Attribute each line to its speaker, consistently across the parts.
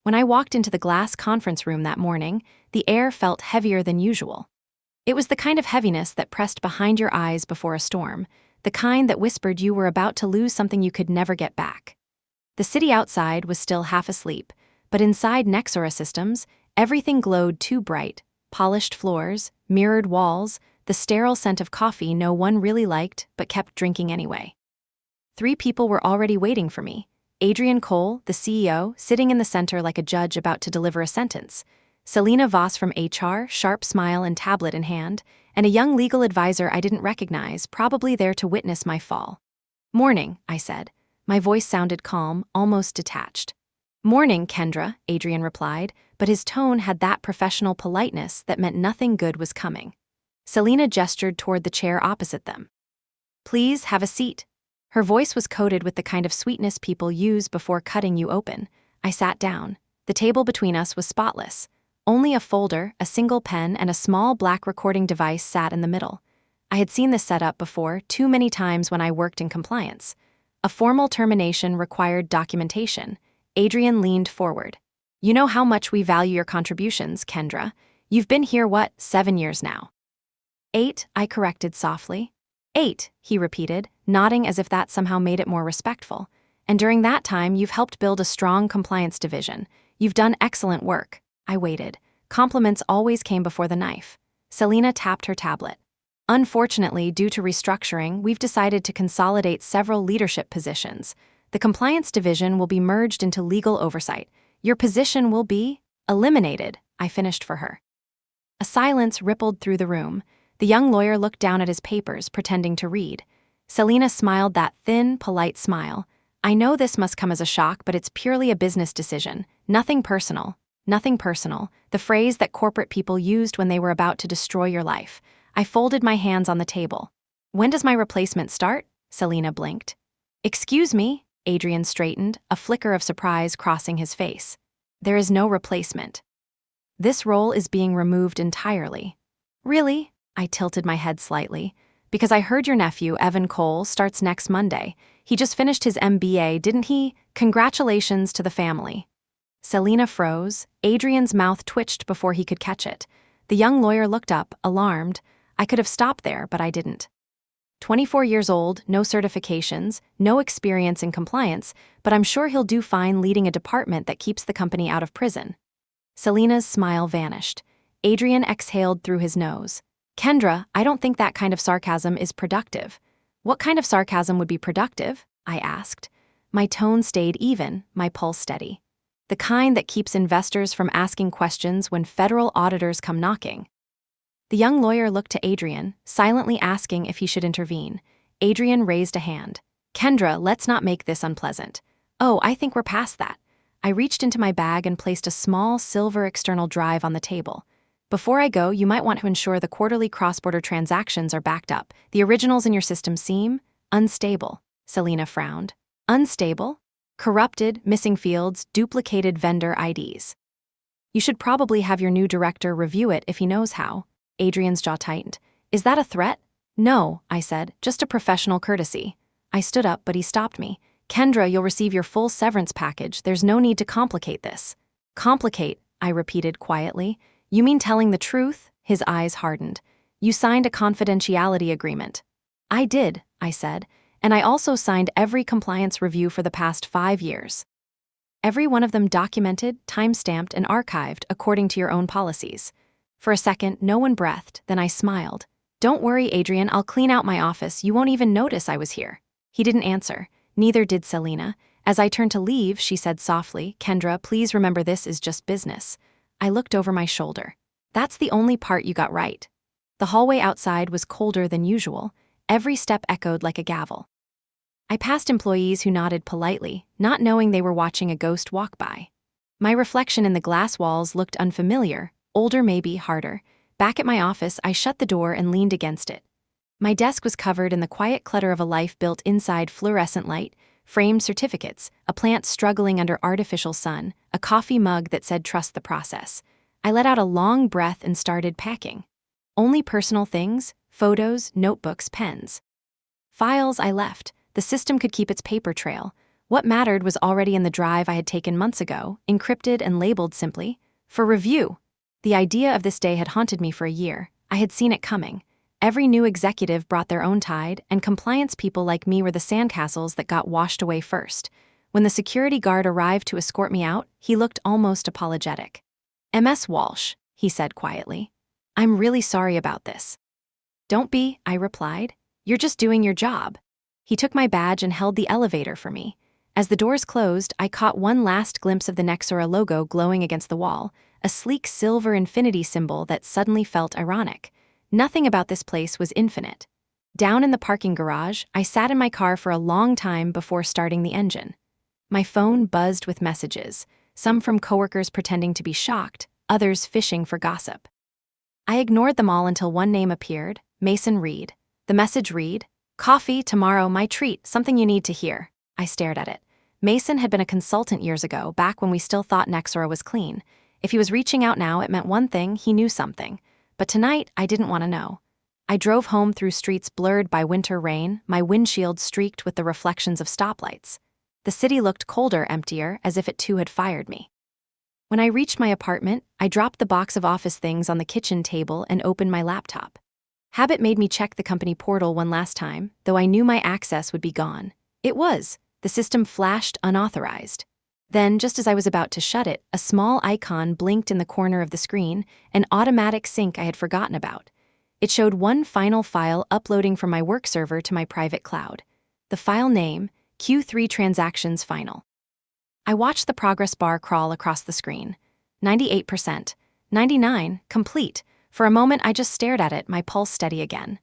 Speaker 1: When I walked into the glass conference room that morning, the air felt heavier than usual. It was the kind of heaviness that pressed behind your eyes before a storm, the kind that whispered you were about to lose something you could never get back. The city outside was still half asleep, but inside Nexora Systems, everything glowed too bright: polished floors, mirrored walls, the sterile scent of coffee no one really liked but kept drinking anyway. 3 people were already waiting for me. Adrian Cole, the CEO, sitting in the center like a judge about to deliver a sentence; Selena Voss from HR, sharp smile and tablet in hand; and a young legal advisor I didn't recognize, probably there to witness my fall. "Morning," I said. My voice sounded calm, almost detached. "Morning, Kendra," Adrian replied, but his tone had that professional politeness that meant nothing good was coming. Selena gestured toward the chair opposite them. "Please have a seat." Her voice was coated with the kind of sweetness people use before cutting you open. I sat down. The table between us was spotless. Only a folder, a single pen, and a small black recording device sat in the middle. I had seen this setup before, too many times when I worked in compliance. A formal termination required documentation. Adrian leaned forward. "You know how much we value your contributions, Kendra. You've been here, 7 years now?" 8, I corrected softly. 8, he repeated, nodding as if that somehow made it more respectful. "And during that time, you've helped build a strong compliance division. You've done excellent work." I waited. Compliments always came before the knife. Selena tapped her tablet. "Unfortunately, due to restructuring, we've decided to consolidate several leadership positions. The compliance division will be merged into legal oversight. Your position will be eliminated," I finished for her. A silence rippled through the room. The young lawyer looked down at his papers, pretending to read. Selena smiled that thin, polite smile. "I know this must come as a shock, but it's purely a business decision. Nothing personal." Nothing personal, the phrase that corporate people used when they were about to destroy your life. I folded my hands on the table. "When does my replacement start?" Selena blinked. "Excuse me," Adrian straightened, a flicker of surprise crossing his face. "There is no replacement. This role is being removed entirely." "Really?" I tilted my head slightly. "Because I heard your nephew, Evan Cole, starts next Monday. He just finished his MBA, didn't he? Congratulations to the family." Selena froze. Adrian's mouth twitched before he could catch it. The young lawyer looked up, alarmed. I could have stopped there, but I didn't. 24 years old, no certifications, no experience in compliance, but I'm sure he'll do fine leading a department that keeps the company out of prison. Selena's smile vanished. Adrian exhaled through his nose. "Kendra, I don't think that kind of sarcasm is productive." "What kind of sarcasm would be productive?" I asked. My tone stayed even, my pulse steady. "The kind that keeps investors from asking questions when federal auditors come knocking." The young lawyer looked to Adrian, silently asking if he should intervene. Adrian raised a hand. "Kendra, let's not make this unpleasant." "Oh, I think we're past that." I reached into my bag and placed a small silver external drive on the table. "Before I go, you might want to ensure the quarterly cross-border transactions are backed up. The originals in your system seem unstable." Selena frowned. "Unstable?" "Corrupted, missing fields, duplicated vendor IDs." "You should probably have your new director review it if he knows how." Adrian's jaw tightened. "Is that a threat?" "No," I said, "just a professional courtesy." I stood up, but he stopped me. "Kendra, you'll receive your full severance package. There's no need to complicate this." "Complicate," I repeated quietly. "You mean telling the truth?" His eyes hardened. "You signed a confidentiality agreement." "I did," I said. "And I also signed every compliance review for the past 5 years. Every one of them documented, time-stamped, and archived according to your own policies." For a second, no one breathed, then I smiled. "Don't worry, Adrian, I'll clean out my office. You won't even notice I was here." He didn't answer. Neither did Selena. As I turned to leave, she said softly, "Kendra, please remember this is just business." I looked over my shoulder. "That's the only part you got right." The hallway outside was colder than usual. Every step echoed like a gavel. I passed employees who nodded politely, not knowing they were watching a ghost walk by. My reflection in the glass walls looked unfamiliar, older maybe, harder. Back at my office, I shut the door and leaned against it. My desk was covered in the quiet clutter of a life built inside fluorescent light, framed certificates, a plant struggling under artificial sun, a coffee mug that said "trust the process." I let out a long breath and started packing. Only personal things: photos, notebooks, pens. Files I left. The system could keep its paper trail. What mattered was already in the drive I had taken months ago, encrypted and labeled simply, "For review." The idea of this day had haunted me for a year. I had seen it coming. Every new executive brought their own tide, and compliance people like me were the sandcastles that got washed away first. When the security guard arrived to escort me out, he looked almost apologetic. "Ms. Walsh," he said quietly, "I'm really sorry about this." "Don't be," I replied. "You're just doing your job." He took my badge and held the elevator for me. As the doors closed, I caught one last glimpse of the Nexura logo glowing against the wall, a sleek silver infinity symbol that suddenly felt ironic. Nothing about this place was infinite. Down in the parking garage, I sat in my car for a long time before starting the engine. My phone buzzed with messages, some from coworkers pretending to be shocked, others fishing for gossip. I ignored them all until one name appeared, Mason Reed. The message read, "Coffee tomorrow, my treat, something you need to hear." I stared at it. Mason had been a consultant years ago, back when we still thought Nexura was clean. If he was reaching out now, it meant one thing: he knew something. But tonight, I didn't want to know. I drove home through streets blurred by winter rain, my windshield streaked with the reflections of stoplights. The city looked colder, emptier, as if it too had fired me. When I reached my apartment, I dropped the box of office things on the kitchen table and opened my laptop. Habit made me check the company portal one last time, though I knew my access would be gone. It was. The system flashed unauthorized. Then, just as I was about to shut it, a small icon blinked in the corner of the screen, an automatic sync I had forgotten about. It showed one final file uploading from my work server to my private cloud. The file name, Q3 Transactions Final. I watched the progress bar crawl across the screen. 98%, 99, complete. For a moment, I just stared at it, my pulse steady again.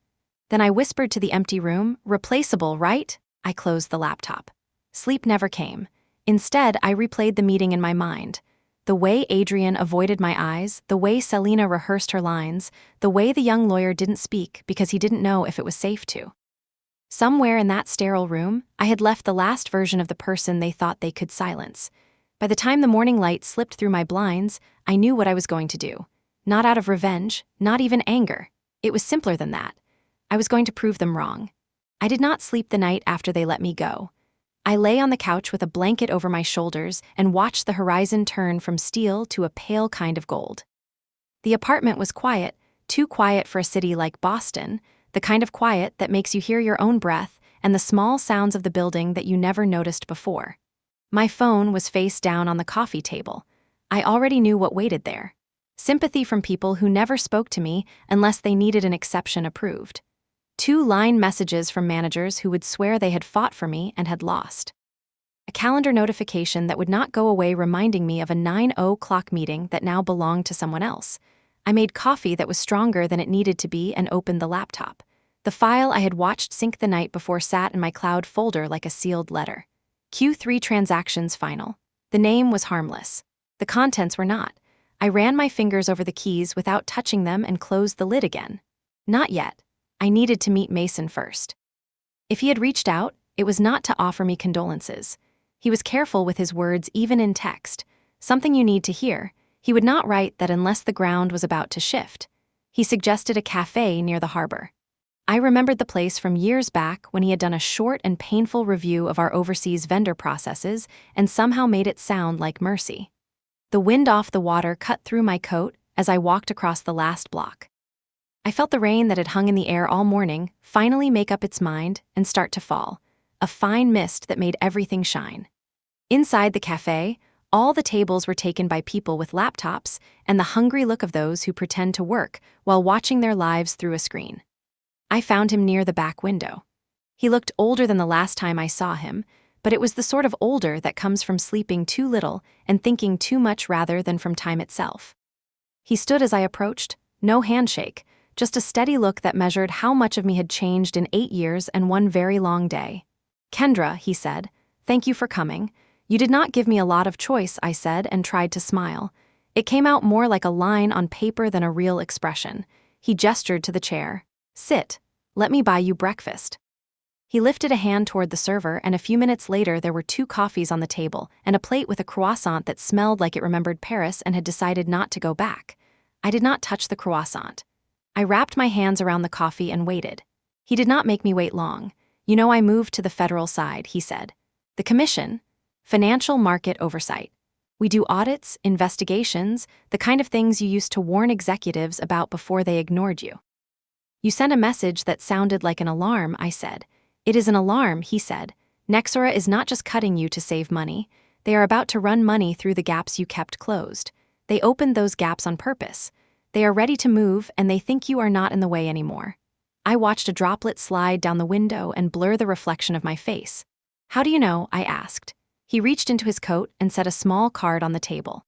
Speaker 1: Then I whispered to the empty room, "Replaceable, right?" I closed the laptop. Sleep never came. Instead, I replayed the meeting in my mind. The way Adrian avoided my eyes, the way Selena rehearsed her lines, the way the young lawyer didn't speak because he didn't know if it was safe to. Somewhere in that sterile room, I had left the last version of the person they thought they could silence. By the time the morning light slipped through my blinds, I knew what I was going to do. Not out of revenge, not even anger. It was simpler than that. I was going to prove them wrong. I did not sleep the night after they let me go. I lay on the couch with a blanket over my shoulders and watched the horizon turn from steel to a pale kind of gold. The apartment was quiet, too quiet for a city like Boston, the kind of quiet that makes you hear your own breath and the small sounds of the building that you never noticed before. My phone was face down on the coffee table. I already knew what waited there. Sympathy from people who never spoke to me unless they needed an exception approved. 2-line messages from managers who would swear they had fought for me and had lost. A calendar notification that would not go away reminding me of a 9:00 meeting that now belonged to someone else. I made coffee that was stronger than it needed to be and opened the laptop. The file I had watched sync the night before sat in my cloud folder like a sealed letter. Q3 Transactions Final. The name was harmless. The contents were not. I ran my fingers over the keys without touching them and closed the lid again. Not yet. I needed to meet Mason first. If he had reached out, it was not to offer me condolences. He was careful with his words even in text. Something you need to hear. He would not write that unless the ground was about to shift. He suggested a cafe near the harbor. I remembered the place from years back when he had done a short and painful review of our overseas vendor processes and somehow made it sound like mercy. The wind off the water cut through my coat as I walked across the last block. I felt the rain that had hung in the air all morning finally make up its mind and start to fall, a fine mist that made everything shine. Inside the cafe, all the tables were taken by people with laptops and the hungry look of those who pretend to work while watching their lives through a screen. I found him near the back window. He looked older than the last time I saw him, but it was the sort of older that comes from sleeping too little and thinking too much rather than from time itself. He stood as I approached, no handshake, just a steady look that measured how much of me had changed in 8 years and one very long day. "Kendra," he said, "thank you for coming. You did not give me a lot of choice," I said and tried to smile. It came out more like a line on paper than a real expression. He gestured to the chair. "Sit. Let me buy you breakfast." He lifted a hand toward the server, and a few minutes later there were 2 coffees on the table and a plate with a croissant that smelled like it remembered Paris and had decided not to go back. I did not touch the croissant. I wrapped my hands around the coffee and waited. He did not make me wait long. "You know, I moved to the federal side," he said. "The commission, Financial market oversight. We do audits, investigations, the kind of things you used to warn executives about before they ignored you. You sent a message that sounded like an alarm, I said. It is an alarm, he said. Nexora is not just cutting you to save money. They are about to run money through the gaps you kept closed. They opened those gaps on purpose. They are ready to move, and they think you are not in the way anymore. I watched a droplet slide down the window and blur the reflection of my face. How do you know? I asked. He reached into his coat and set a small card on the table.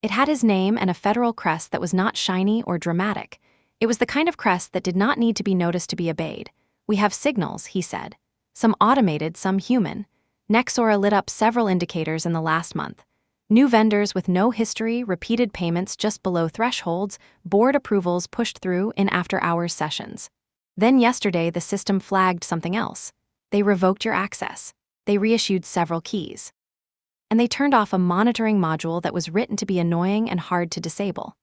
Speaker 1: It had his name and a federal crest that was not shiny or dramatic. It was the kind of crest that did not need to be noticed to be obeyed. We have signals, he said. Some automated, some human. Nexora lit up several indicators in the last month. New vendors with no history, repeated payments just below thresholds, board approvals pushed through in after-hours sessions. Then yesterday, the system flagged something else. They revoked your access. They reissued several keys. And they turned off a monitoring module that was written to be annoying and hard to disable.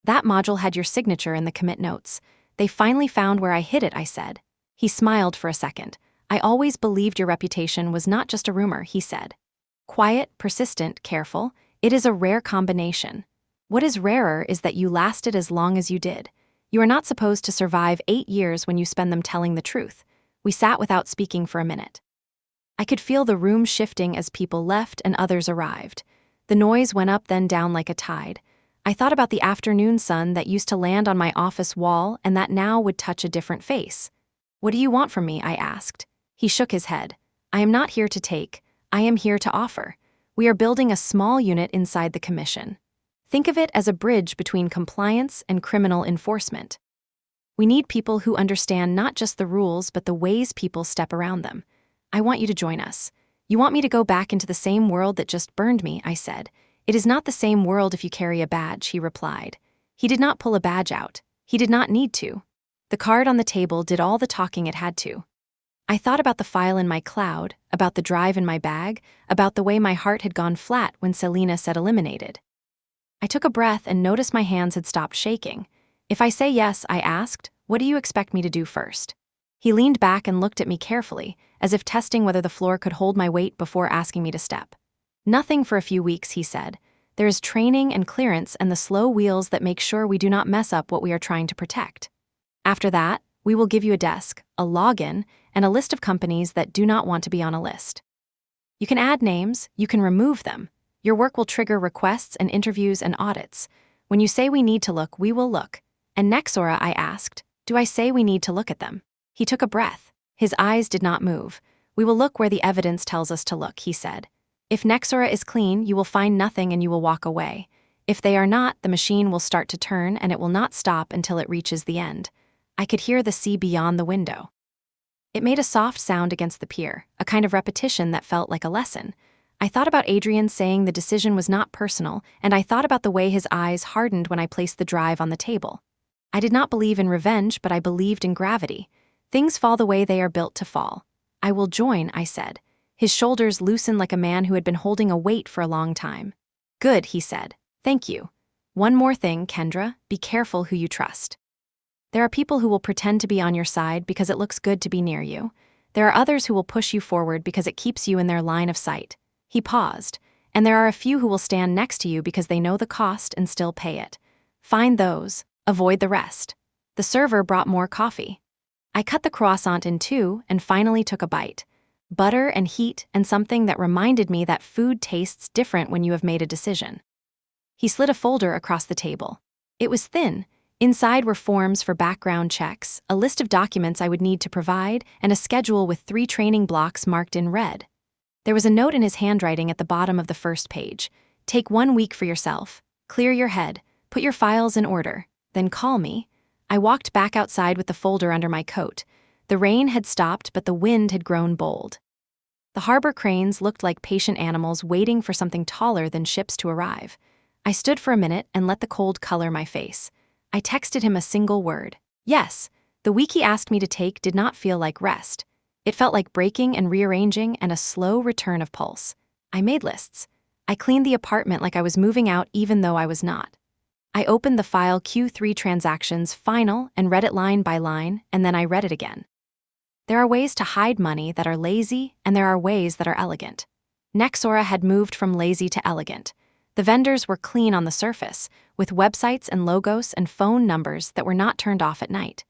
Speaker 1: That module had your signature in the commit notes. They finally found where I hid it, I said. He smiled for a second. I always believed your reputation was not just a rumor, he said. Quiet, persistent, careful. It is a rare combination. What is rarer is that you lasted as long as you did. You are not supposed to survive 8 years when you spend them telling the truth. We sat without speaking for a minute. I could feel the room shifting as people left and others arrived. The noise went up then down like a tide. I thought about the afternoon sun that used to land on my office wall and that now would touch a different face. What do you want from me? I asked. He shook his head. I am not here to take. I am here to offer. We are building a small unit inside the commission. Think of it as a bridge between compliance and criminal enforcement. We need people who understand not just the rules but the ways people step around them. I want you to join us. You want me to go back into the same world that just burned me, I said. It is not the same world if you carry a badge, he replied. He did not pull a badge out. He did not need to. The card on the table did all the talking it had to. I thought about the file in my cloud, about the drive in my bag, about the way my heart had gone flat when Selena said eliminated. I took a breath and noticed my hands had stopped shaking. If I say yes, I asked, what do you expect me to do first? He leaned back and looked at me carefully, as if testing whether the floor could hold my weight before asking me to step. Nothing for a few weeks, he said. There is training and clearance and the slow wheels that make sure we do not mess up what we are trying to protect. After that, we will give you a desk, a login, and a list of companies that do not want to be on a list. You can add names, you can remove them. Your work will trigger requests and interviews and audits. When you say we need to look, we will look. And Nexora, I asked, do I say we need to look at them? He took a breath. His eyes did not move. We will look where the evidence tells us to look, he said. If Nexora is clean, you will find nothing and you will walk away. If they are not, the machine will start to turn and it will not stop until it reaches the end. I could hear the sea beyond the window. It made a soft sound against the pier, a kind of repetition that felt like a lesson. I thought about Adrian saying the decision was not personal, and I thought about the way his eyes hardened when I placed the drive on the table. I did not believe in revenge, but I believed in gravity. Things fall the way they are built to fall. I will join, I said. His shoulders loosened like a man who had been holding a weight for a long time. Good, he said. Thank you. One more thing, Kendra, be careful who you trust. There are people who will pretend to be on your side because it looks good to be near you. There are others who will push you forward because it keeps you in their line of sight. He paused. And there are a few who will stand next to you because they know the cost and still pay it. Find those. Avoid the rest. The server brought more coffee. I cut the croissant in two and finally took a bite. Butter and heat and something that reminded me that food tastes different when you have made a decision. He slid a folder across the table. It was thin. Inside were forms for background checks, a list of documents I would need to provide, and a schedule with 3 training blocks marked in red. There was a note in his handwriting at the bottom of the first page. Take 1 week for yourself. Clear your head. Put your files in order. Then call me. I walked back outside with the folder under my coat. The rain had stopped, but the wind had grown bold. The harbor cranes looked like patient animals waiting for something taller than ships to arrive. I stood for a minute and let the cold color my face. I texted him a single word. Yes, the week he asked me to take did not feel like rest. It felt like breaking and rearranging and a slow return of pulse. I made lists. I cleaned the apartment like I was moving out even though I was not. I opened the file Q3 transactions final and read it line by line, and then I read it again. There are ways to hide money that are lazy, and there are ways that are elegant. Nexora had moved from lazy to elegant. The vendors were clean on the surface, with websites and logos and phone numbers that were not turned off at night.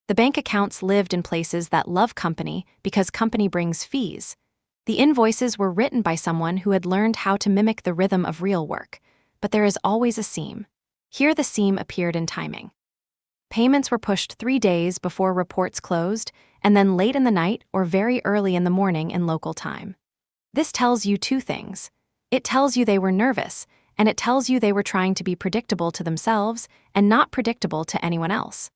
Speaker 1: The bank accounts lived in places that love company because company brings fees. The invoices were written by someone who had learned how to mimic the rhythm of real work. But there is always a seam. Here the seam appeared in timing. Payments were pushed 3 days before reports closed, and then late in the night or very early in the morning in local time. This tells you 2 things. It tells you they were nervous, and it tells you they were trying to be predictable to themselves and not predictable to anyone else.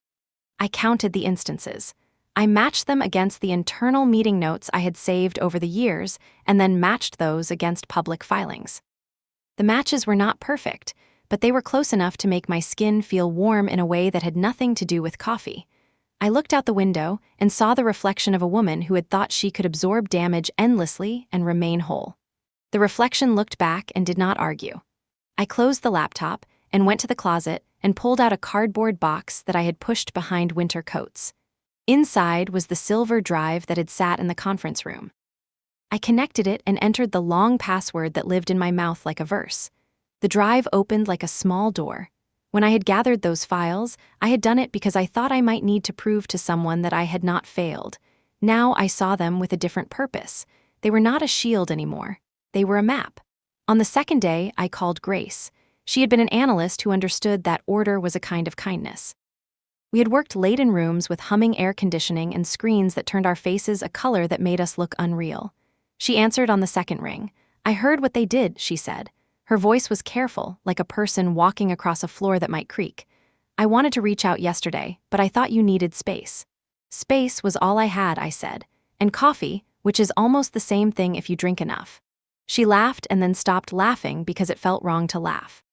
Speaker 1: I counted the instances. I matched them against the internal meeting notes I had saved over the years and then matched those against public filings. The matches were not perfect, but they were close enough to make my skin feel warm in a way that had nothing to do with coffee. I looked out the window and saw the reflection of a woman who had thought she could absorb damage endlessly and remain whole. The reflection looked back and did not argue. I closed the laptop and went to the closet and pulled out a cardboard box that I had pushed behind winter coats. Inside was the silver drive that had sat in the conference room. I connected it and entered the long password that lived in my mouth like a verse. The drive opened like a small door. When I had gathered those files, I had done it because I thought I might need to prove to someone that I had not failed. Now I saw them with a different purpose. They were not a shield anymore. They were a map. On the second day, I called Grace. She had been an analyst who understood that order was a kind of kindness. We had worked late in rooms with humming air conditioning and screens that turned our faces a color that made us look unreal. She answered on the second ring. "I heard what they did," she said. Her voice was careful, like a person walking across a floor that might creak. "I wanted to reach out yesterday, but I thought you needed space." "Space was all I had," I said. "And coffee, which is almost the same thing if you drink enough." She laughed and then stopped laughing because it felt wrong to laugh.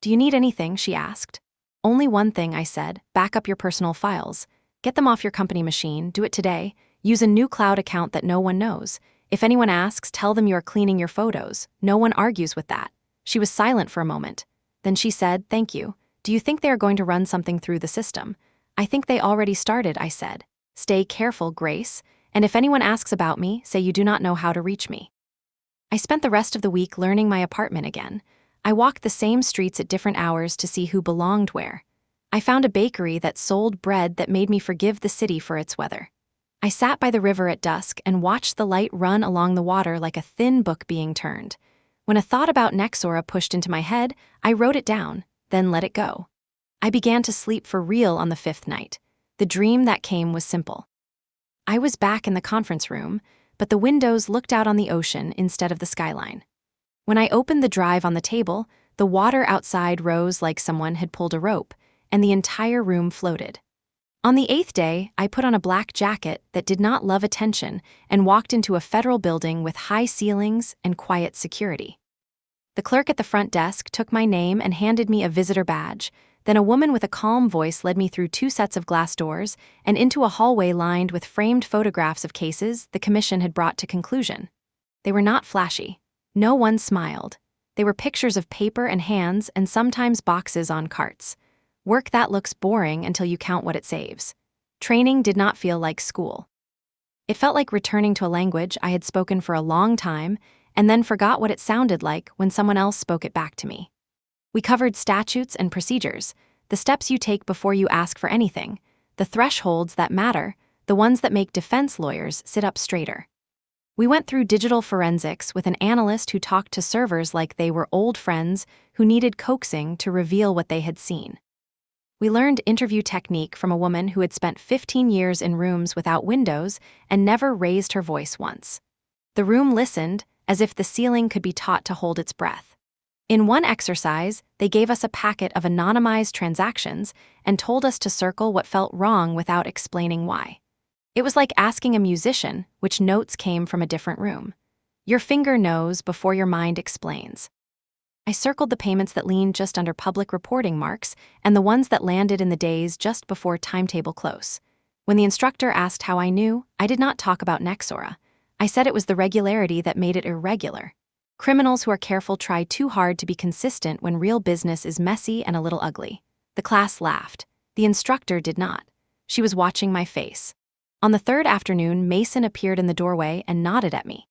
Speaker 1: "Do you need anything?" she asked. "Only one thing," I said. "Back up your personal files. Get them off your company machine. Do it today. Use a new cloud account that no one knows. If anyone asks, tell them you are cleaning your photos. No one argues with that." She was silent for a moment. Then she said, "Thank you. Do you think they are going to run something through the system?" "I think they already started," I said. "Stay careful, Grace. And if anyone asks about me, say you do not know how to reach me." I spent the rest of the week learning my apartment again. I walked the same streets at different hours to see who belonged where. I found a bakery that sold bread that made me forgive the city for its weather. I sat by the river at dusk and watched the light run along the water like a thin book being turned. When a thought about Nexora pushed into my head, I wrote it down, then let it go. I began to sleep for real on the 5th night. The dream that came was simple. I was back in the conference room, but the windows looked out on the ocean instead of the skyline. When I opened the drive on the table, the water outside rose like someone had pulled a rope, and the entire room floated. On the 8th day, I put on a black jacket that did not love attention and walked into a federal building with high ceilings and quiet security. The clerk at the front desk took my name and handed me a visitor badge. Then a woman with a calm voice led me through 2 sets of glass doors and into a hallway lined with framed photographs of cases the commission had brought to conclusion. They were not flashy. No one smiled. They were pictures of paper and hands and sometimes boxes on carts. Work that looks boring until you count what it saves. Training did not feel like school. It felt like returning to a language I had spoken for a long time and then forgot what it sounded like when someone else spoke it back to me. We covered statutes and procedures, the steps you take before you ask for anything, the thresholds that matter, the ones that make defense lawyers sit up straighter. We went through digital forensics with an analyst who talked to servers like they were old friends who needed coaxing to reveal what they had seen. We learned interview technique from a woman who had spent 15 years in rooms without windows and never raised her voice once. The room listened, as if the ceiling could be taught to hold its breath. In one exercise, they gave us a packet of anonymized transactions and told us to circle what felt wrong without explaining why. It was like asking a musician which notes came from a different room. Your finger knows before your mind explains. I circled the payments that leaned just under public reporting marks and the ones that landed in the days just before timetable close. When the instructor asked how I knew, I did not talk about Nexora. I said it was the regularity that made it irregular. Criminals who are careful try too hard to be consistent when real business is messy and a little ugly. The class laughed. The instructor did not. She was watching my face. On the 3rd afternoon, Mason appeared in the doorway and nodded at me.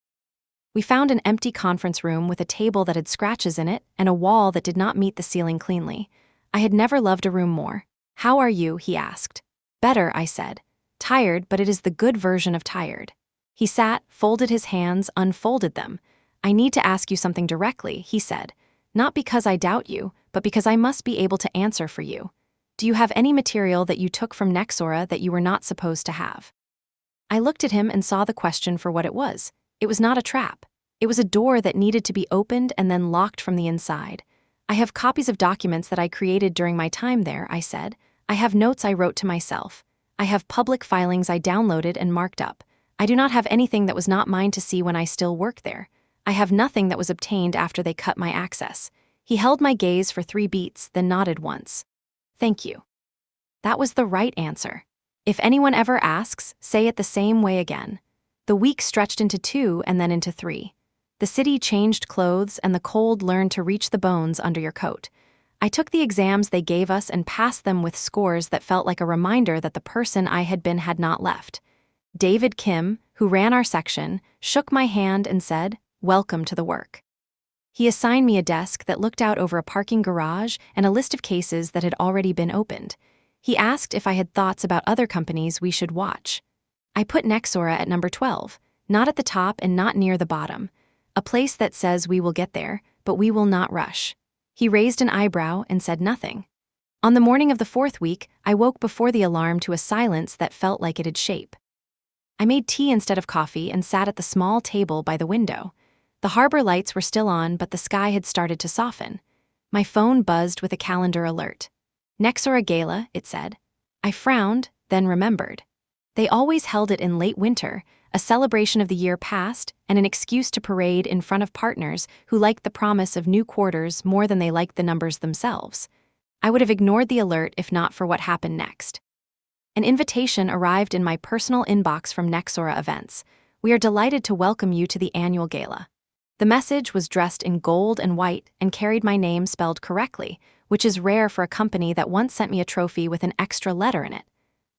Speaker 1: We found an empty conference room with a table that had scratches in it and a wall that did not meet the ceiling cleanly. I had never loved a room more. "How are you?" he asked. "Better," I said. "Tired, but it is the good version of tired." He sat, folded his hands, unfolded them. "I need to ask you something directly," he said. "Not because I doubt you, but because I must be able to answer for you. Do you have any material that you took from Nexora that you were not supposed to have?" I looked at him and saw the question for what it was. It was not a trap. It was a door that needed to be opened and then locked from the inside. "I have copies of documents that I created during my time there," I said. "I have notes I wrote to myself. I have public filings I downloaded and marked up. I do not have anything that was not mine to see when I still work there. I have nothing that was obtained after they cut my access." He held my gaze for 3 beats, then nodded once. "Thank you." That was the right answer. If anyone ever asks, say it the same way again. The week stretched into 2 and then into 3. The city changed clothes and the cold learned to reach the bones under your coat. I took the exams they gave us and passed them with scores that felt like a reminder that the person I had been had not left. David Kim, who ran our section, shook my hand and said, "Welcome to the work." He assigned me a desk that looked out over a parking garage and a list of cases that had already been opened. He asked if I had thoughts about other companies we should watch. I put Nexora at number 12, not at the top and not near the bottom. A place that says we will get there, but we will not rush. He raised an eyebrow and said nothing. On the morning of the 4th week, I woke before the alarm to a silence that felt like it had shape. I made tea instead of coffee and sat at the small table by the window. The harbor lights were still on, but the sky had started to soften. My phone buzzed with a calendar alert. "Nexora Gala," it said. I frowned, then remembered. They always held it in late winter, a celebration of the year past, and an excuse to parade in front of partners who liked the promise of new quarters more than they liked the numbers themselves. I would have ignored the alert if not for what happened next. An invitation arrived in my personal inbox from Nexora Events. "We are delighted to welcome you to the annual gala." The message was dressed in gold and white and carried my name spelled correctly, which is rare for a company that once sent me a trophy with an extra letter in it.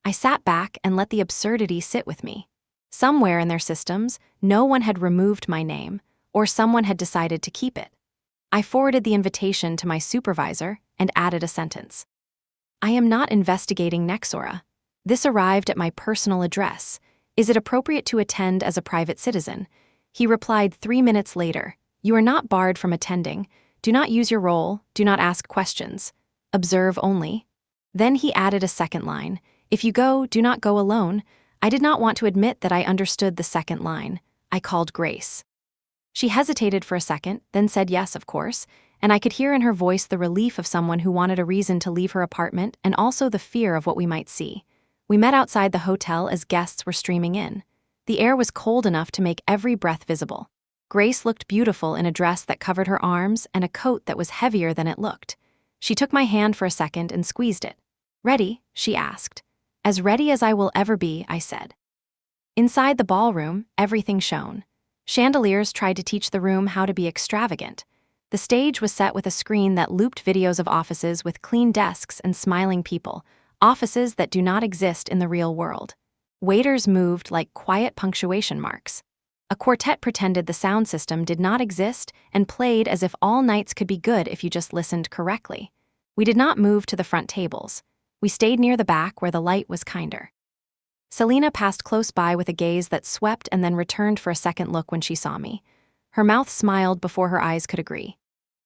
Speaker 1: I sat back and let the absurdity sit with me. Somewhere in their systems, no one had removed my name, or someone had decided to keep it. I forwarded the invitation to my supervisor and added a sentence. "I am not investigating Nexora. This arrived at my personal address. Is it appropriate to attend as a private citizen?" He replied 3 minutes later, "You are not barred from attending. Do not use your role, do not ask questions. Observe only." Then he added a second line, "If you go, do not go alone." I did not want to admit that I understood the second line. I called Grace. She hesitated for a second, then said yes, of course, and I could hear in her voice the relief of someone who wanted a reason to leave her apartment and also the fear of what we might see. We met outside the hotel as guests were streaming in. The air was cold enough to make every breath visible. Grace looked beautiful in a dress that covered her arms and a coat that was heavier than it looked. She took my hand for a second and squeezed it. "Ready?" she asked. "As ready as I will ever be," I said. Inside the ballroom, everything shone. Chandeliers tried to teach the room how to be extravagant. The stage was set with a screen that looped videos of offices with clean desks and smiling people, offices that do not exist in the real world. Waiters moved like quiet punctuation marks. A quartet pretended the sound system did not exist and played as if all nights could be good if you just listened correctly. We did not move to the front tables. We stayed near the back where the light was kinder. Selena passed close by with a gaze that swept and then returned for a second look when she saw me. Her mouth smiled before her eyes could agree.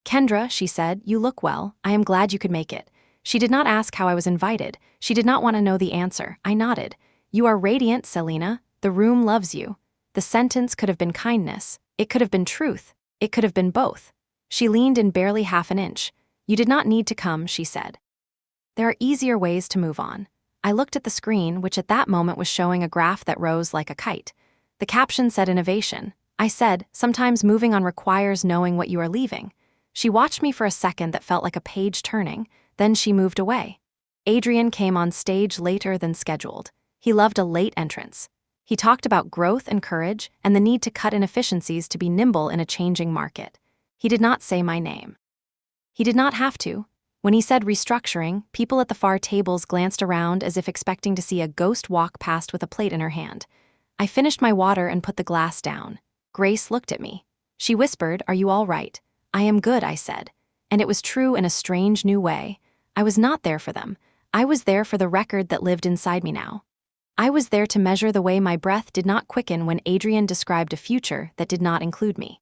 Speaker 1: "Kendra," she said, "you look well. I am glad you could make it." She did not ask how I was invited. She did not want to know the answer. I nodded. "You are radiant, Selena. The room loves you." The sentence could have been kindness. It could have been truth. It could have been both. She leaned in barely half an inch. "You did not need to come," she said. There are easier ways to move on. I looked at the screen, which at that moment was showing a graph that rose like a kite. The caption said innovation. I said, "Sometimes moving on requires knowing what you are leaving." She watched me for a second that felt like a page turning, then she moved away. Adrian came on stage later than scheduled. He loved a late entrance. He talked about growth and courage and the need to cut inefficiencies to be nimble in a changing market. He did not say my name. He did not have to. When he said restructuring, people at the far tables glanced around as if expecting to see a ghost walk past with a plate in her hand. I finished my water and put the glass down. Grace looked at me. She whispered, "Are you all right?" "I am good," I said. And it was true in a strange new way. I was not there for them. I was there for the record that lived inside me now. I was there to measure the way my breath did not quicken when Adrian described a future that did not include me.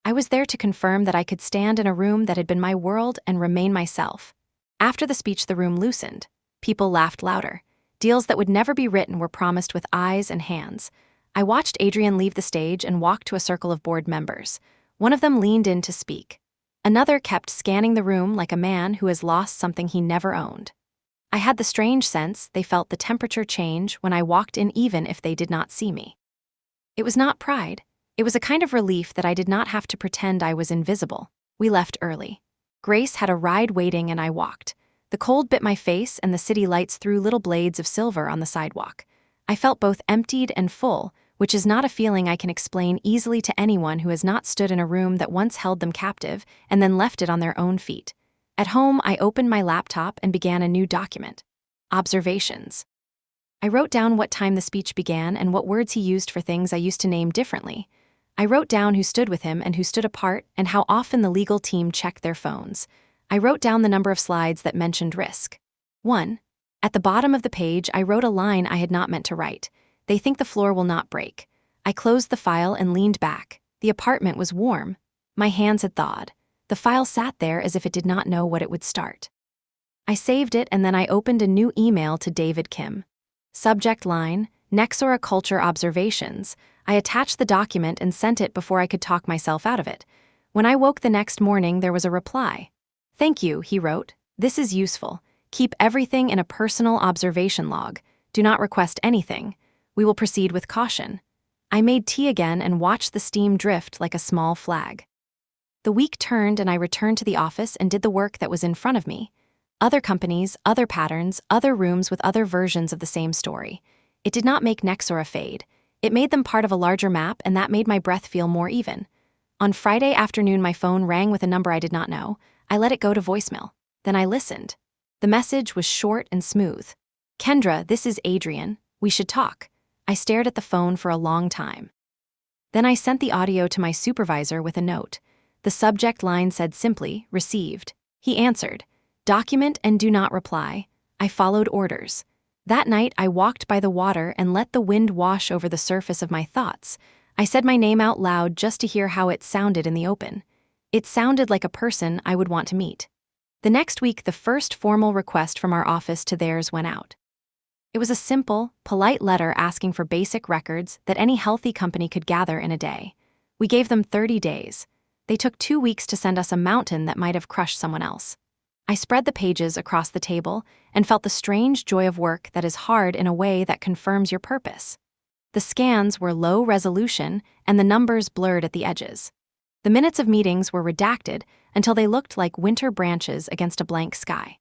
Speaker 1: I was there to confirm that I could stand in a room that had been my world and remain myself. After the speech, the room loosened. People laughed louder. Deals that would never be written were promised with eyes and hands. I watched Adrian leave the stage and walk to a circle of board members. One of them leaned in to speak. Another kept scanning the room like a man who has lost something he never owned. I had the strange sense they felt the temperature change when I walked in, even if they did not see me. It was not pride. It was a kind of relief that I did not have to pretend I was invisible. We left early. Grace had a ride waiting and I walked. The cold bit my face and the city lights threw little blades of silver on the sidewalk. I felt both emptied and full, which is not a feeling I can explain easily to anyone who has not stood in a room that once held them captive and then left it on their own feet. At home, I opened my laptop and began a new document. Observations. I wrote down what time the speech began and what words he used for things I used to name differently. I wrote down who stood with him and who stood apart and how often the legal team checked their phones. I wrote down the number of slides that mentioned risk. 1. At the bottom of the page, I wrote a line I had not meant to write. They think the floor will not break. I closed the file and leaned back. The apartment was warm. My hands had thawed. The file sat there as if it did not know what it would start. I saved it and then I opened a new email to David Kim. Subject line, Nexora Culture Observations. I attached the document and sent it before I could talk myself out of it. When I woke the next morning, there was a reply. "Thank you," he wrote. "This is useful. Keep everything in a personal observation log. Do not request anything. We will proceed with caution." I made tea again and watched the steam drift like a small flag. The week turned and I returned to the office and did the work that was in front of me. Other companies, other patterns, other rooms with other versions of the same story. It did not make Nexora fade. It made them part of a larger map, and that made my breath feel more even. On Friday afternoon, my phone rang with a number I did not know. I let it go to voicemail. Then I listened. The message was short and smooth. "Kendra, this is Adrian. We should talk." I stared at the phone for a long time. Then I sent the audio to my supervisor with a note. The subject line said simply, "Received." He answered, "Document and do not reply." I followed orders. That night, I walked by the water and let the wind wash over the surface of my thoughts. I said my name out loud just to hear how it sounded in the open. It sounded like a person I would want to meet. The next week, the first formal request from our office to theirs went out. It was a simple, polite letter asking for basic records that any healthy company could gather in a day. We gave them 30 days. They took 2 weeks to send us a mountain that might have crushed someone else. I spread the pages across the table and felt the strange joy of work that is hard in a way that confirms your purpose. The scans were low resolution and the numbers blurred at the edges. The minutes of meetings were redacted until they looked like winter branches against a blank sky.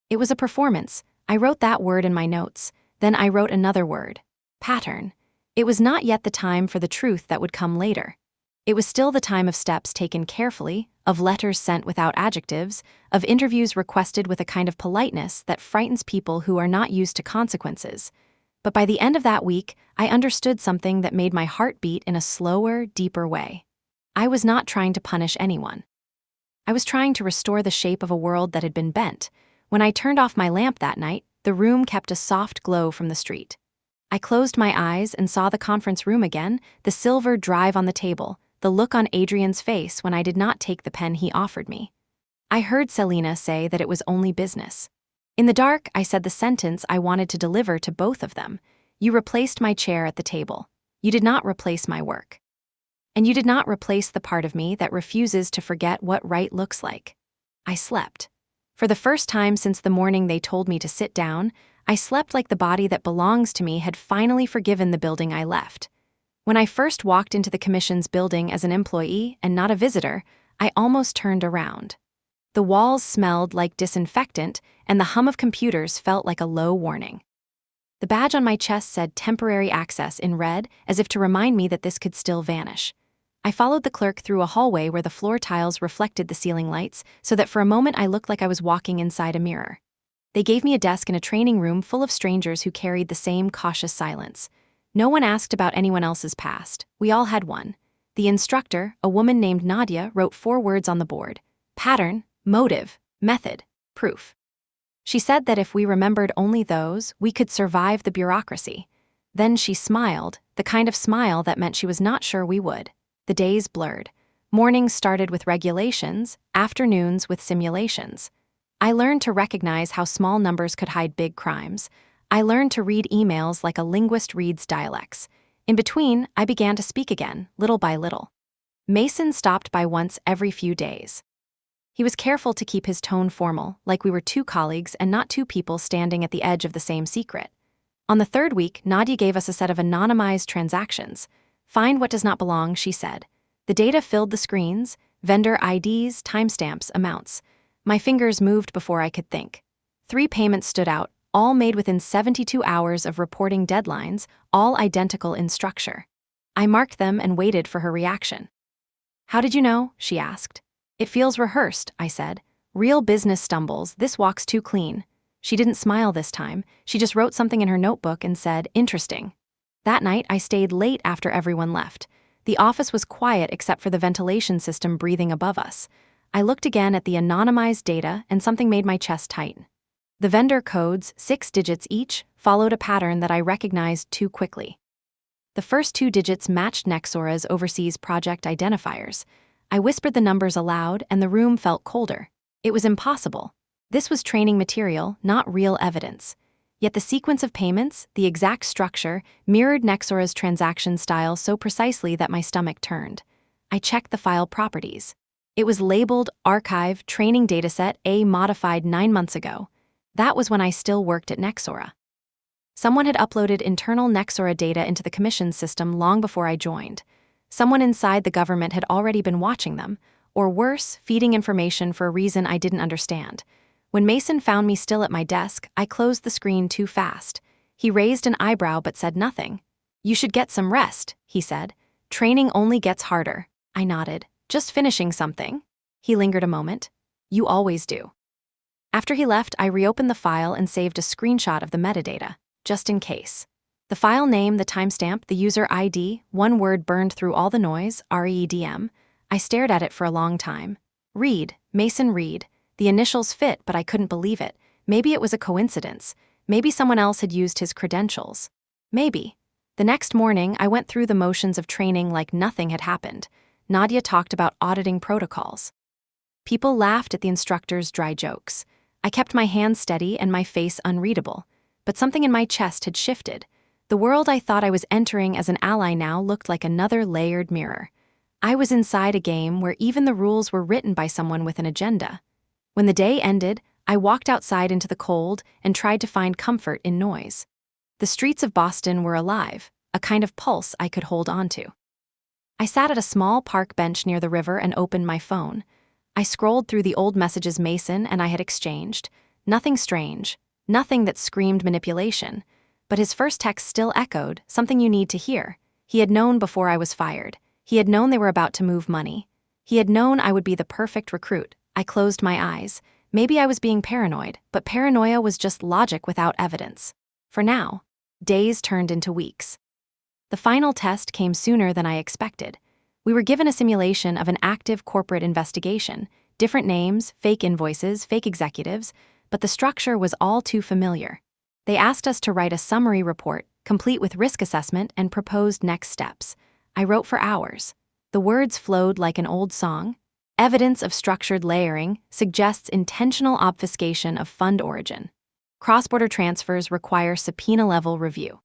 Speaker 1: It was a performance. I wrote that word in my notes. Then I wrote another word, pattern. It was not yet the time for the truth that would come later. It was still the time of steps taken carefully, of letters sent without adjectives, of interviews requested with a kind of politeness that frightens people who are not used to consequences. But by the end of that week, I understood something that made my heart beat in a slower, deeper way. I was not trying to punish anyone. I was trying to restore the shape of a world that had been bent. When I turned off my lamp that night, the room kept a soft glow from the street. I closed my eyes and saw the conference room again, the silver drive on the table, the look on Adrian's face when I did not take the pen he offered me. I heard Selena say that it was only business. In the dark, I said the sentence I wanted to deliver to both of them. "You replaced my chair at the table. You did not replace my work. And you did not replace the part of me that refuses to forget what right looks like." I slept. For the first time since the morning they told me to sit down, I slept like the body that belongs to me had finally forgiven the building I left. When I first walked into the commission's building as an employee and not a visitor, I almost turned around. The walls smelled like disinfectant, and the hum of computers felt like a low warning. The badge on my chest said "Temporary Access" in red, as if to remind me that this could still vanish. I followed the clerk through a hallway where the floor tiles reflected the ceiling lights, so that for a moment I looked like I was walking inside a mirror. They gave me a desk in a training room full of strangers who carried the same cautious silence. No one asked about anyone else's past. We all had one. The instructor, a woman named Nadia, wrote 4 words on the board: pattern, motive, method, proof. She said that if we remembered only those, we could survive the bureaucracy. Then she smiled, the kind of smile that meant she was not sure we would. The days blurred. Mornings started with regulations, afternoons with simulations. I learned to recognize how small numbers could hide big crimes. I learned to read emails like a linguist reads dialects. In between, I began to speak again, little by little. Mason stopped by once every few days. He was careful to keep his tone formal, like we were 2 colleagues and not 2 people standing at the edge of the same secret. On the 3rd week, Nadia gave us a set of anonymized transactions. Find what does not belong, she said. The data filled the screens: vendor IDs, timestamps, amounts. My fingers moved before I could think. 3 payments stood out, all made within 72 hours of reporting deadlines, all identical in structure. I marked them and waited for her reaction. How did you know? She asked. It feels rehearsed, I said. Real business stumbles, this walks too clean. She didn't smile this time. She just wrote something in her notebook and said, interesting. That night, I stayed late after everyone left. The office was quiet except for the ventilation system breathing above us. I looked again at the anonymized data and something made my chest tighten. The vendor codes, 6 digits each, followed a pattern that I recognized too quickly. The first 2 digits matched Nexora's overseas project identifiers. I whispered the numbers aloud and the room felt colder. It was impossible. This was training material, not real evidence. Yet the sequence of payments, the exact structure, mirrored Nexora's transaction style so precisely that my stomach turned. I checked the file properties. It was labeled Archive Training Dataset A modified 9 months ago. That was when I still worked at Nexora. Someone had uploaded internal Nexora data into the commissions system long before I joined. Someone inside the government had already been watching them, or worse, feeding information for a reason I didn't understand. When Mason found me still at my desk, I closed the screen too fast. He raised an eyebrow but said nothing. You should get some rest, he said. Training only gets harder. I nodded. Just finishing something. He lingered a moment. You always do. After he left, I reopened the file and saved a screenshot of the metadata, just in case. The file name, the timestamp, the user ID, 1 word burned through all the noise, REDM. I stared at it for a long time. Reed, Mason Reed. The initials fit, but I couldn't believe it. Maybe it was a coincidence. Maybe someone else had used his credentials. Maybe. The next morning, I went through the motions of training like nothing had happened. Nadia talked about auditing protocols. People laughed at the instructor's dry jokes. I kept my hands steady and my face unreadable. But something in my chest had shifted. The world I thought I was entering as an ally now looked like another layered mirror. I was inside a game where even the rules were written by someone with an agenda. When the day ended, I walked outside into the cold and tried to find comfort in noise. The streets of Boston were alive, a kind of pulse I could hold onto. I sat at a small park bench near the river and opened my phone. I scrolled through the old messages Mason and I had exchanged. Nothing strange, nothing that screamed manipulation. But his first text still echoed, something you need to hear. He had known before I was fired. He had known they were about to move money. He had known I would be the perfect recruit. I closed my eyes. Maybe I was being paranoid, but paranoia was just logic without evidence. For now, days turned into weeks. The final test came sooner than I expected. We were given a simulation of an active corporate investigation, different names, fake invoices, fake executives, but the structure was all too familiar. They asked us to write a summary report, complete with risk assessment and proposed next steps. I wrote for hours. The words flowed like an old song. Evidence of structured layering suggests intentional obfuscation of fund origin. Cross-border transfers require subpoena-level review.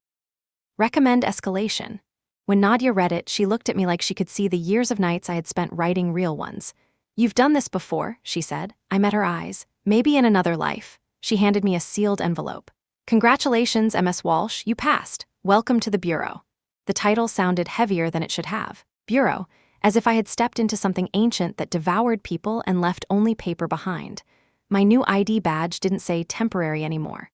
Speaker 1: Recommend escalation. When Nadia read it, she looked at me like she could see the years of nights I had spent writing real ones. You've done this before, she said. I met her eyes. Maybe in another life. She handed me a sealed envelope. Congratulations, MS Walsh, you passed. Welcome to the Bureau. The title sounded heavier than it should have. Bureau, as if I had stepped into something ancient that devoured people and left only paper behind. My new ID badge didn't say temporary anymore.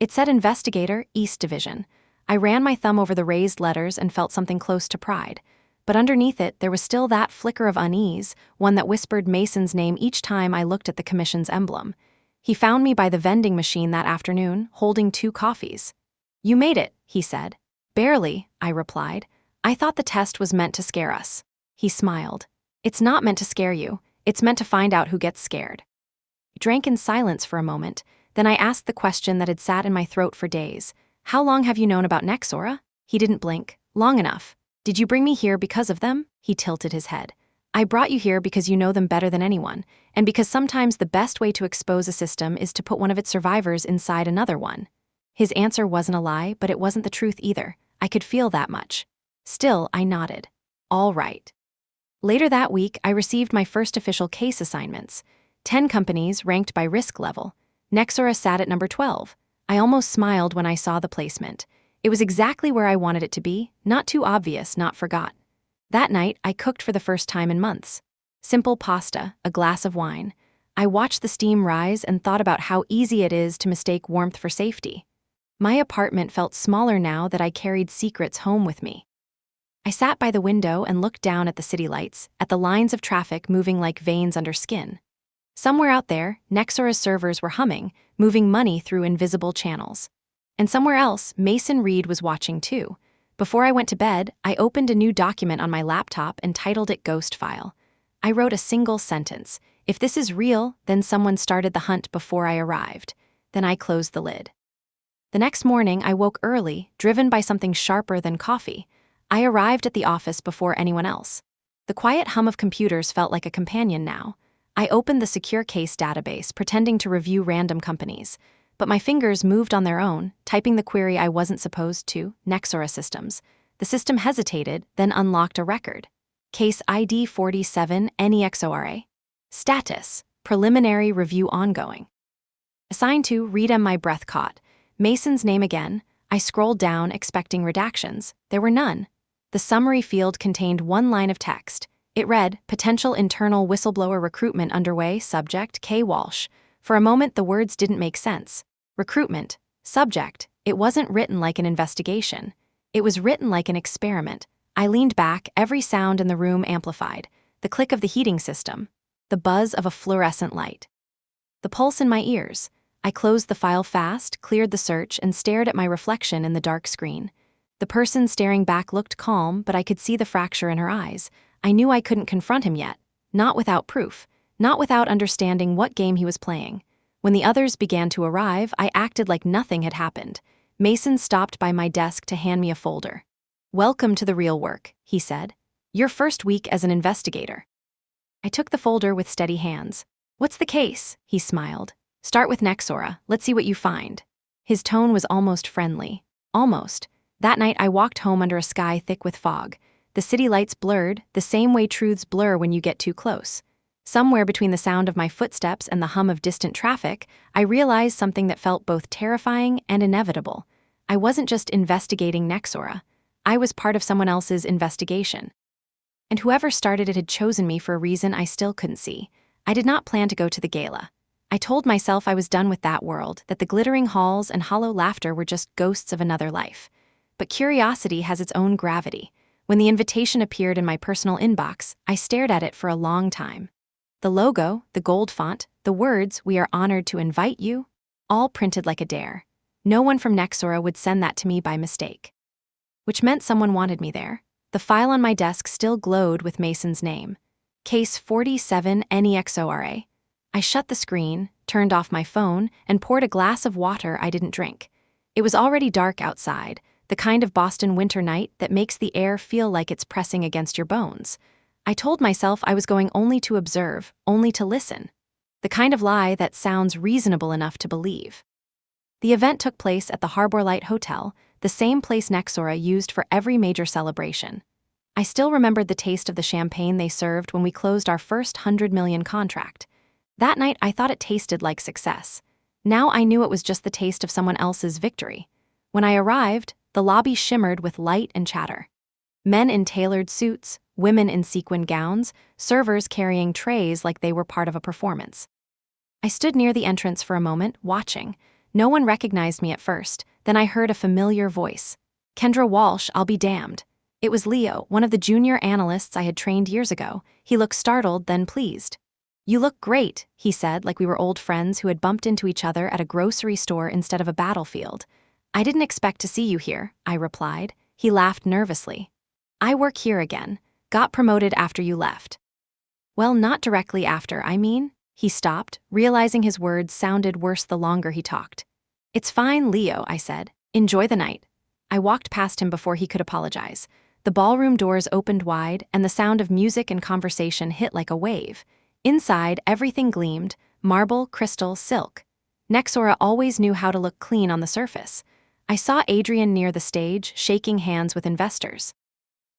Speaker 1: It said Investigator, East Division. I ran my thumb over the raised letters and felt something close to pride. But underneath it, there was still that flicker of unease, one that whispered Mason's name each time I looked at the commission's emblem. He found me by the vending machine that afternoon, holding 2 coffees. You made it, he said. Barely, I replied. I thought the test was meant to scare us. He smiled. It's not meant to scare you. It's meant to find out who gets scared. I drank in silence for a moment, then I asked the question that had sat in my throat for days. How long have you known about Nexora? He didn't blink. Long enough. Did you bring me here because of them? He tilted his head. I brought you here because you know them better than anyone, and because sometimes the best way to expose a system is to put one of its survivors inside another one. His answer wasn't a lie, but it wasn't the truth either. I could feel that much. Still, I nodded. All right. Later that week, I received my first official case assignments. 10 companies ranked by risk level. Nexora sat at number 12. I almost smiled when I saw the placement. It was exactly where I wanted it to be, not too obvious, not forgot. That night, I cooked for the first time in months. Simple pasta, a glass of wine. I watched the steam rise and thought about how easy it is to mistake warmth for safety. My apartment felt smaller now that I carried secrets home with me. I sat by the window and looked down at the city lights, at the lines of traffic moving like veins under skin. Somewhere out there, Nexora's servers were humming, moving money through invisible channels. And somewhere else, Mason Reed was watching too. Before I went to bed, I opened a new document on my laptop and titled it Ghost File. I wrote a single sentence. If this is real, then someone started the hunt before I arrived. Then I closed the lid. The next morning, I woke early, driven by something sharper than coffee. I arrived at the office before anyone else. The quiet hum of computers felt like a companion now. I opened the secure case database, pretending to review random companies. But my fingers moved on their own, typing the query I wasn't supposed to, Nexora Systems. The system hesitated, then unlocked a record. Case ID 47 NEXORA. Status: Preliminary Review Ongoing. Assigned to read my breath caught. Mason's name again. I scrolled down, expecting redactions. There were none. The summary field contained one line of text. It read, Potential internal whistleblower recruitment underway, subject K. Walsh. For a moment, the words didn't make sense. Recruitment. Subject. It wasn't written like an investigation. It was written like an experiment. I leaned back, every sound in the room amplified. The click of the heating system. The buzz of a fluorescent light. The pulse in my ears. I closed the file fast, cleared the search, and stared at my reflection in the dark screen. The person staring back looked calm, but I could see the fracture in her eyes. I knew I couldn't confront him yet. Not without proof. Not without understanding what game he was playing. When the others began to arrive, I acted like nothing had happened. Mason stopped by my desk to hand me a folder. Welcome to the real work, he said. Your first week as an investigator. I took the folder with steady hands. What's the case? He smiled. Start with Nexora. Let's see what you find. His tone was almost friendly. Almost. That night I walked home under a sky thick with fog. The city lights blurred, the same way truths blur when you get too close. Somewhere between the sound of my footsteps and the hum of distant traffic, I realized something that felt both terrifying and inevitable. I wasn't just investigating Nexora. I was part of someone else's investigation. And whoever started it had chosen me for a reason I still couldn't see. I did not plan to go to the gala. I told myself I was done with that world, that the glittering halls and hollow laughter were just ghosts of another life. But curiosity has its own gravity. When the invitation appeared in my personal inbox, I stared at it for a long time. The logo, the gold font, the words, "We are honored to invite you," all printed like a dare. No one from Nexora would send that to me by mistake. Which meant someone wanted me there. The file on my desk still glowed with Mason's name. Case 47 NEXORA. I shut the screen, turned off my phone, and poured a glass of water I didn't drink. It was already dark outside, the kind of Boston winter night that makes the air feel like it's pressing against your bones. I told myself I was going only to observe, only to listen. The kind of lie that sounds reasonable enough to believe. The event took place at the Harbor Light Hotel, the same place Nexora used for every major celebration. I still remembered the taste of the champagne they served when we closed our first 100 million contract. That night I thought it tasted like success. Now I knew it was just the taste of someone else's victory. When I arrived, the lobby shimmered with light and chatter. Men in tailored suits, women in sequined gowns, servers carrying trays like they were part of a performance. I stood near the entrance for a moment, watching. No one recognized me at first, then I heard a familiar voice. Kendra Walsh, I'll be damned. It was Leo, one of the junior analysts I had trained years ago. He looked startled, then pleased. You look great, he said, like we were old friends who had bumped into each other at a grocery store instead of a battlefield. I didn't expect to see you here, I replied. He laughed nervously. I work here again. Got promoted after you left. Well, not directly after, I mean. He stopped, realizing his words sounded worse the longer he talked. It's fine, Leo, I said. Enjoy the night. I walked past him before he could apologize. The ballroom doors opened wide, and the sound of music and conversation hit like a wave. Inside, everything gleamed: marble, crystal, silk. Nexora always knew how to look clean on the surface. I saw Adrian near the stage, shaking hands with investors.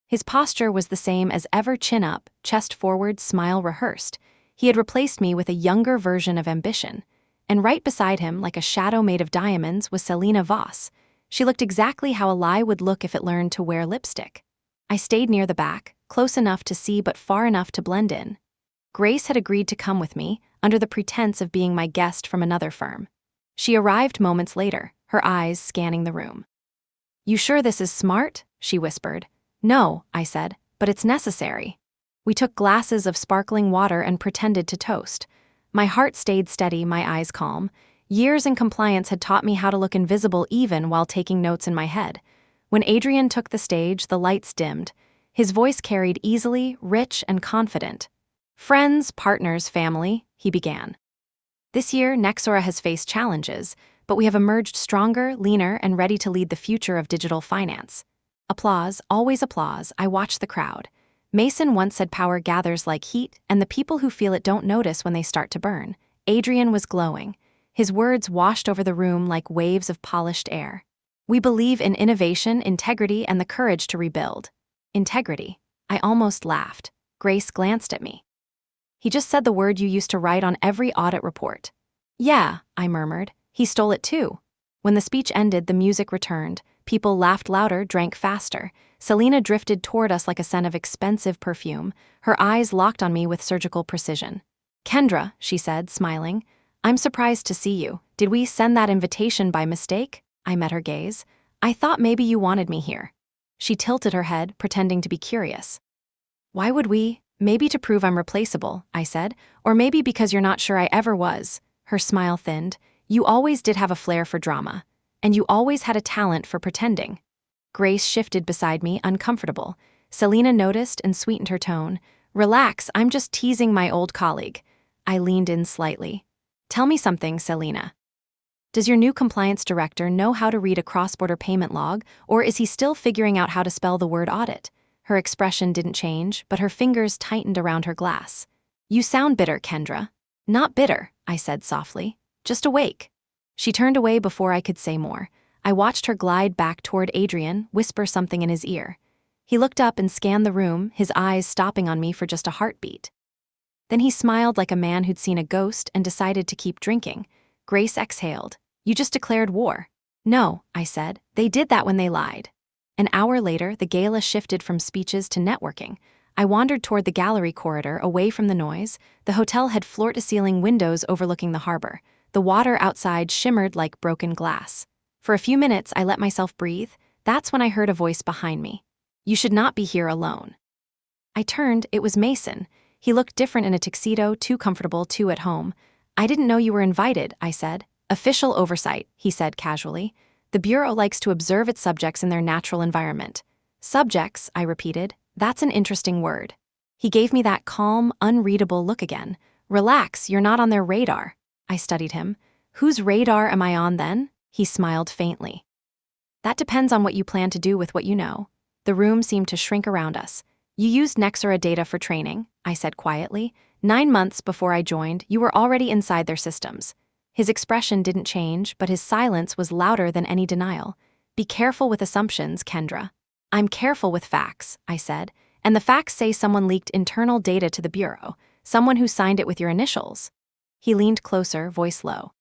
Speaker 1: His posture was the same as ever: chin up, chest forward, smile rehearsed. He had replaced me with a younger version of ambition. And right beside him, like a shadow made of diamonds, was Selena Voss. She looked exactly how a lie would look if it learned to wear lipstick. I stayed near the back, close enough to see but far enough to blend in. Grace had agreed to come with me, under the pretense of being my guest from another firm. She arrived moments later, her eyes scanning the room. "You sure this is smart?" she whispered. "No," I said, "but it's necessary." We took glasses of sparkling water and pretended to toast. My heart stayed steady, my eyes calm. Years in compliance had taught me how to look invisible even while taking notes in my head. When Adrian took the stage, the lights dimmed. His voice carried easily, rich, and confident. "Friends, partners, family," he began. "This year, Nexora has faced challenges, but we have emerged stronger, leaner, and ready to lead the future of digital finance." Applause, always applause. I watched the crowd. Mason once said power gathers like heat, and the people who feel it don't notice when they start to burn. Adrian was glowing. His words washed over the room like waves of polished air. "We believe in innovation, integrity, and the courage to rebuild." Integrity. I almost laughed. Grace glanced at me. "He just said the word you used to write on every audit report." "Yeah," I murmured. "He stole it too." When the speech ended, the music returned. People laughed louder, drank faster. Selena drifted toward us like a scent of expensive perfume. Her eyes locked on me with surgical precision. "Kendra," she said, smiling, "I'm surprised to see you. Did we send that invitation by mistake?" I met her gaze. "I thought maybe you wanted me here." She tilted her head, pretending to be curious. "Why would we? Maybe to prove I'm replaceable," I said. "Or maybe because you're not sure I ever was." Her smile thinned. "You always did have a flair for drama. And you always had a talent for pretending." Grace shifted beside me, uncomfortable. Selena noticed and sweetened her tone. "Relax, I'm just teasing my old colleague." I leaned in slightly. "Tell me something, Selena. Does your new compliance director know how to read a cross-border payment log, or is he still figuring out how to spell the word audit?" Her expression didn't change, but her fingers tightened around her glass. "You sound bitter, Kendra." "Not bitter," I said softly. "Just awake." She turned away before I could say more. I watched her glide back toward Adrian, whisper something in his ear. He looked up and scanned the room, his eyes stopping on me for just a heartbeat. Then he smiled like a man who'd seen a ghost and decided to keep drinking. Grace exhaled. "You just declared war." "No," I said. "They did that when they lied." An hour later, the gala shifted from speeches to networking. I wandered toward the gallery corridor, away from the noise. The hotel had floor-to-ceiling windows overlooking the harbor. The water outside shimmered like broken glass. For a few minutes, I let myself breathe. That's when I heard a voice behind me. "You should not be here alone." I turned. It was Mason. He looked different in a tuxedo, too comfortable, too at home. "I didn't know you were invited," I said. "Official oversight," he said casually. "The Bureau likes to observe its subjects in their natural environment." "Subjects," I repeated. "That's an interesting word." He gave me that calm, unreadable look again. "Relax, you're not on their radar." I studied him. "Whose radar am I on then?" He smiled faintly. "That depends on what you plan to do with what you know." The room seemed to shrink around us. "You used Nexora data for training," I said quietly. 9 months before I joined, you were already inside their systems." His expression didn't change, but his silence was louder than any denial. "Be careful with assumptions, Kendra." "I'm careful with facts," I said. "And the facts say someone leaked internal data to the Bureau, someone who signed it with your initials." He leaned closer, voice low.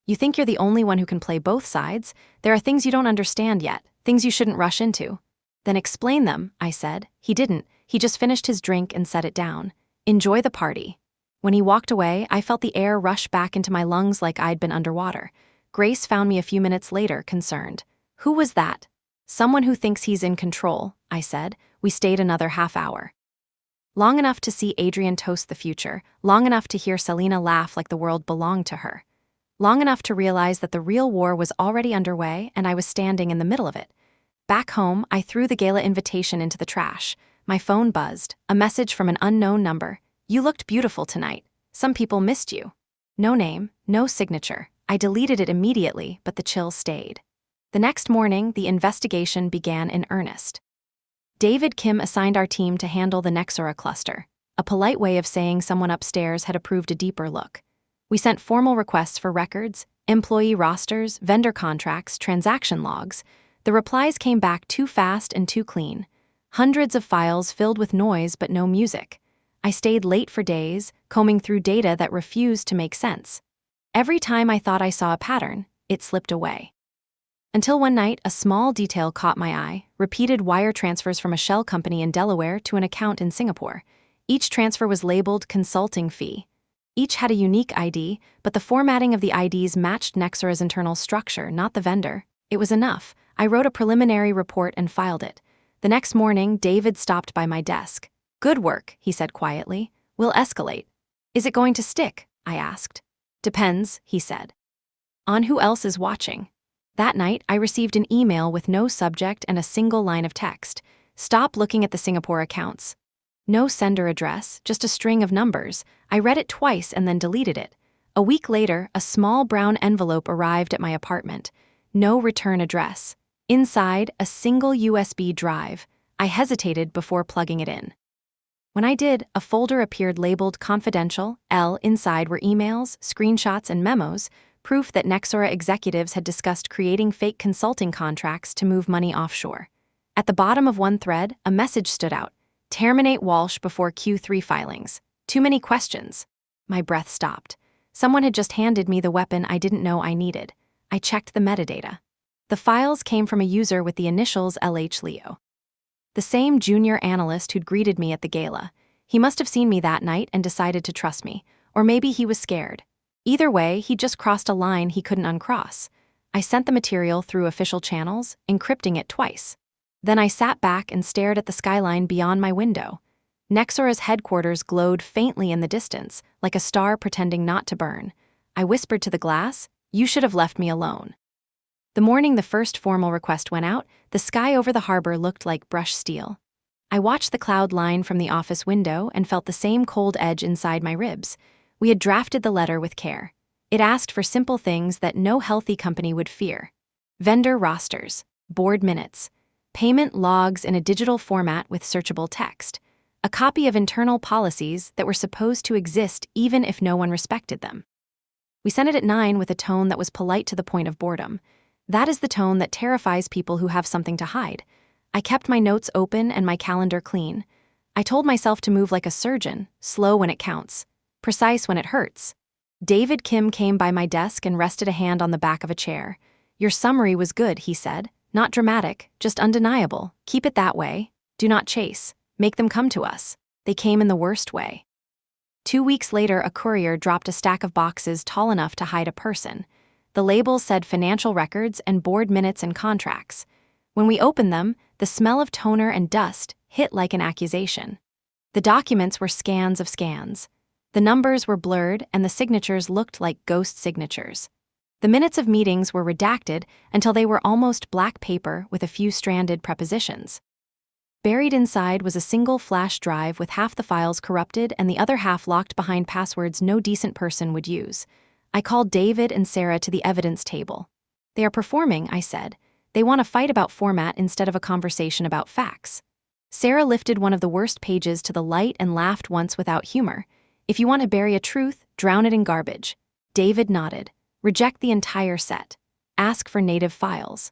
Speaker 1: "You think you're the only one who can play both sides? There are things you don't understand yet, things you shouldn't rush into." "Then explain them," I said. He didn't. He just finished his drink and set it down. "Enjoy the party." When he walked away, I felt the air rush back into my lungs like I'd been underwater. Grace found me a few minutes later, concerned. "Who was that?" "Someone who thinks he's in control," I said. We stayed another half hour. Long enough to see Adrian toast the future, long enough to hear Selena laugh like the world belonged to her. Long enough to realize that the real war was already underway and I was standing in the middle of it. Back home, I threw the gala invitation into the trash. My phone buzzed, a message from an unknown number. You looked beautiful tonight. Some people missed you. No name, no signature. I deleted it immediately, but the chill stayed. The next morning, the investigation began in earnest. David Kim assigned our team to handle the Nexora cluster, a polite way of saying someone upstairs had approved a deeper look. We sent formal requests for records, employee rosters, vendor contracts, transaction logs. The replies came back too fast and too clean. Hundreds of files filled with noise but no music. I stayed late for days, combing through data that refused to make sense. Every time I thought I saw a pattern, it slipped away. Until one night, a small detail caught my eye: repeated wire transfers from a shell company in Delaware to an account in Singapore. Each transfer was labeled consulting fee. Each had a unique ID, but the formatting of the IDs matched Nexora's internal structure, not the vendor. It was enough. I wrote a preliminary report and filed it. The next morning, David stopped by my desk. "Good work," he said quietly. "We'll escalate." "Is it going to stick?" I asked. "Depends," he said. "On who else is watching?" That night, I received an email with no subject and a single line of text. "Stop looking at the Singapore accounts." No sender address, just a string of numbers. I read it twice and then deleted it. A week later, a small brown envelope arrived at my apartment. No return address. Inside, a single USB drive. I hesitated before plugging it in. When I did, a folder appeared labeled Confidential. Inside were emails, screenshots, and memos, proof that Nexora executives had discussed creating fake consulting contracts to move money offshore. At the bottom of one thread, a message stood out: "Terminate Walsh before Q3 filings. Too many questions." My breath stopped. Someone had just handed me the weapon I didn't know I needed. I checked the metadata. The files came from a user with the initials LH Leo. The same junior analyst who'd greeted me at the gala. He must have seen me that night and decided to trust me. Or maybe he was scared. Either way, he just crossed a line he couldn't uncross. I sent the material through official channels, encrypting it twice. Then I sat back and stared at the skyline beyond my window. Nexora's headquarters glowed faintly in the distance, like a star pretending not to burn. I whispered to the glass, "You should have left me alone." The morning the first formal request went out, the sky over the harbor looked like brushed steel. I watched the cloud line from the office window and felt the same cold edge inside my ribs. We had drafted the letter with care. It asked for simple things that no healthy company would fear: vendor rosters, board minutes, payment logs in a digital format with searchable text, a copy of internal policies that were supposed to exist even if no one respected them. We sent it at 9 with a tone that was polite to the point of boredom. That is the tone that terrifies people who have something to hide. I kept my notes open and my calendar clean. I told myself to move like a surgeon, slow when it counts, precise when it hurts. David Kim came by my desk and rested a hand on the back of a chair. "Your summary was good," he said. "Not dramatic, just undeniable. Keep it that way. Do not chase. Make them come to us." They came in the worst way. 2 weeks later, a courier dropped a stack of boxes tall enough to hide a person. The labels said financial records and board minutes and contracts. When we opened them, the smell of toner and dust hit like an accusation. The documents were scans of scans. The numbers were blurred and the signatures looked like ghost signatures. The minutes of meetings were redacted until they were almost black paper with a few stranded prepositions. Buried inside was a single flash drive with half the files corrupted and the other half locked behind passwords no decent person would use. I called David and Sarah to the evidence table. "They are performing," I said. "They want to fight about format instead of a conversation about facts." Sarah lifted one of the worst pages to the light and laughed once without humor. "If you want to bury a truth, drown it in garbage." David nodded. "Reject the entire set. Ask for native files.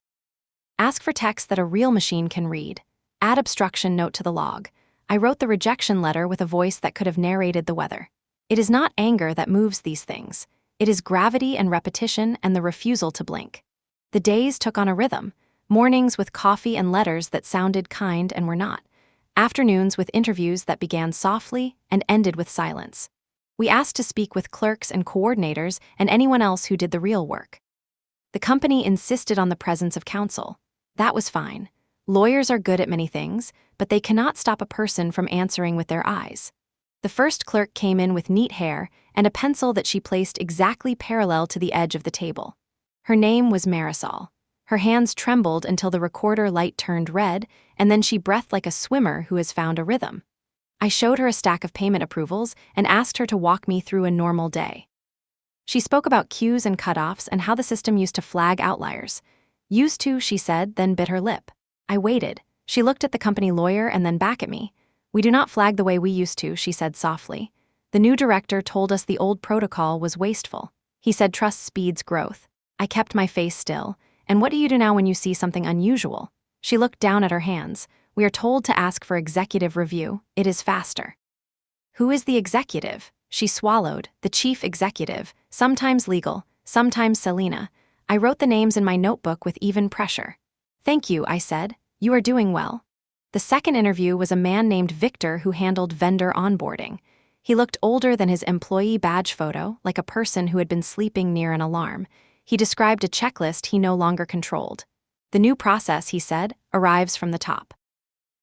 Speaker 1: Ask for text that a real machine can read. Add obstruction note to the log." I wrote the rejection letter with a voice that could have narrated the weather. It is not anger that moves these things. It is gravity and repetition and the refusal to blink. The days took on a rhythm. Mornings with coffee and letters that sounded kind and were not. Afternoons with interviews that began softly and ended with silence. We asked to speak with clerks and coordinators and anyone else who did the real work. The company insisted on the presence of counsel. That was fine. Lawyers are good at many things, but they cannot stop a person from answering with their eyes. The first clerk came in with neat hair and a pencil that she placed exactly parallel to the edge of the table. Her name was Marisol. Her hands trembled until the recorder light turned red, and then she breathed like a swimmer who has found a rhythm. I showed her a stack of payment approvals and asked her to walk me through a normal day. She spoke about queues and cutoffs and how the system used to flag outliers. Used to, she said, then bit her lip. I waited. She looked at the company lawyer and then back at me. We do not flag the way we used to, she said softly. The new director told us the old protocol was wasteful. He said trust speeds growth. I kept my face still. And what do you do now when you see something unusual? She looked down at her hands. We are told to ask for executive review. It is faster. Who is the executive? She swallowed. The chief executive, sometimes legal, sometimes Selena. I wrote the names in my notebook with even pressure. Thank you, I said. You are doing well. The second interview was a man named Victor who handled vendor onboarding. He looked older than his employee badge photo, like a person who had been sleeping near an alarm. He described a checklist he no longer controlled. The new process, he said, arrives from the top.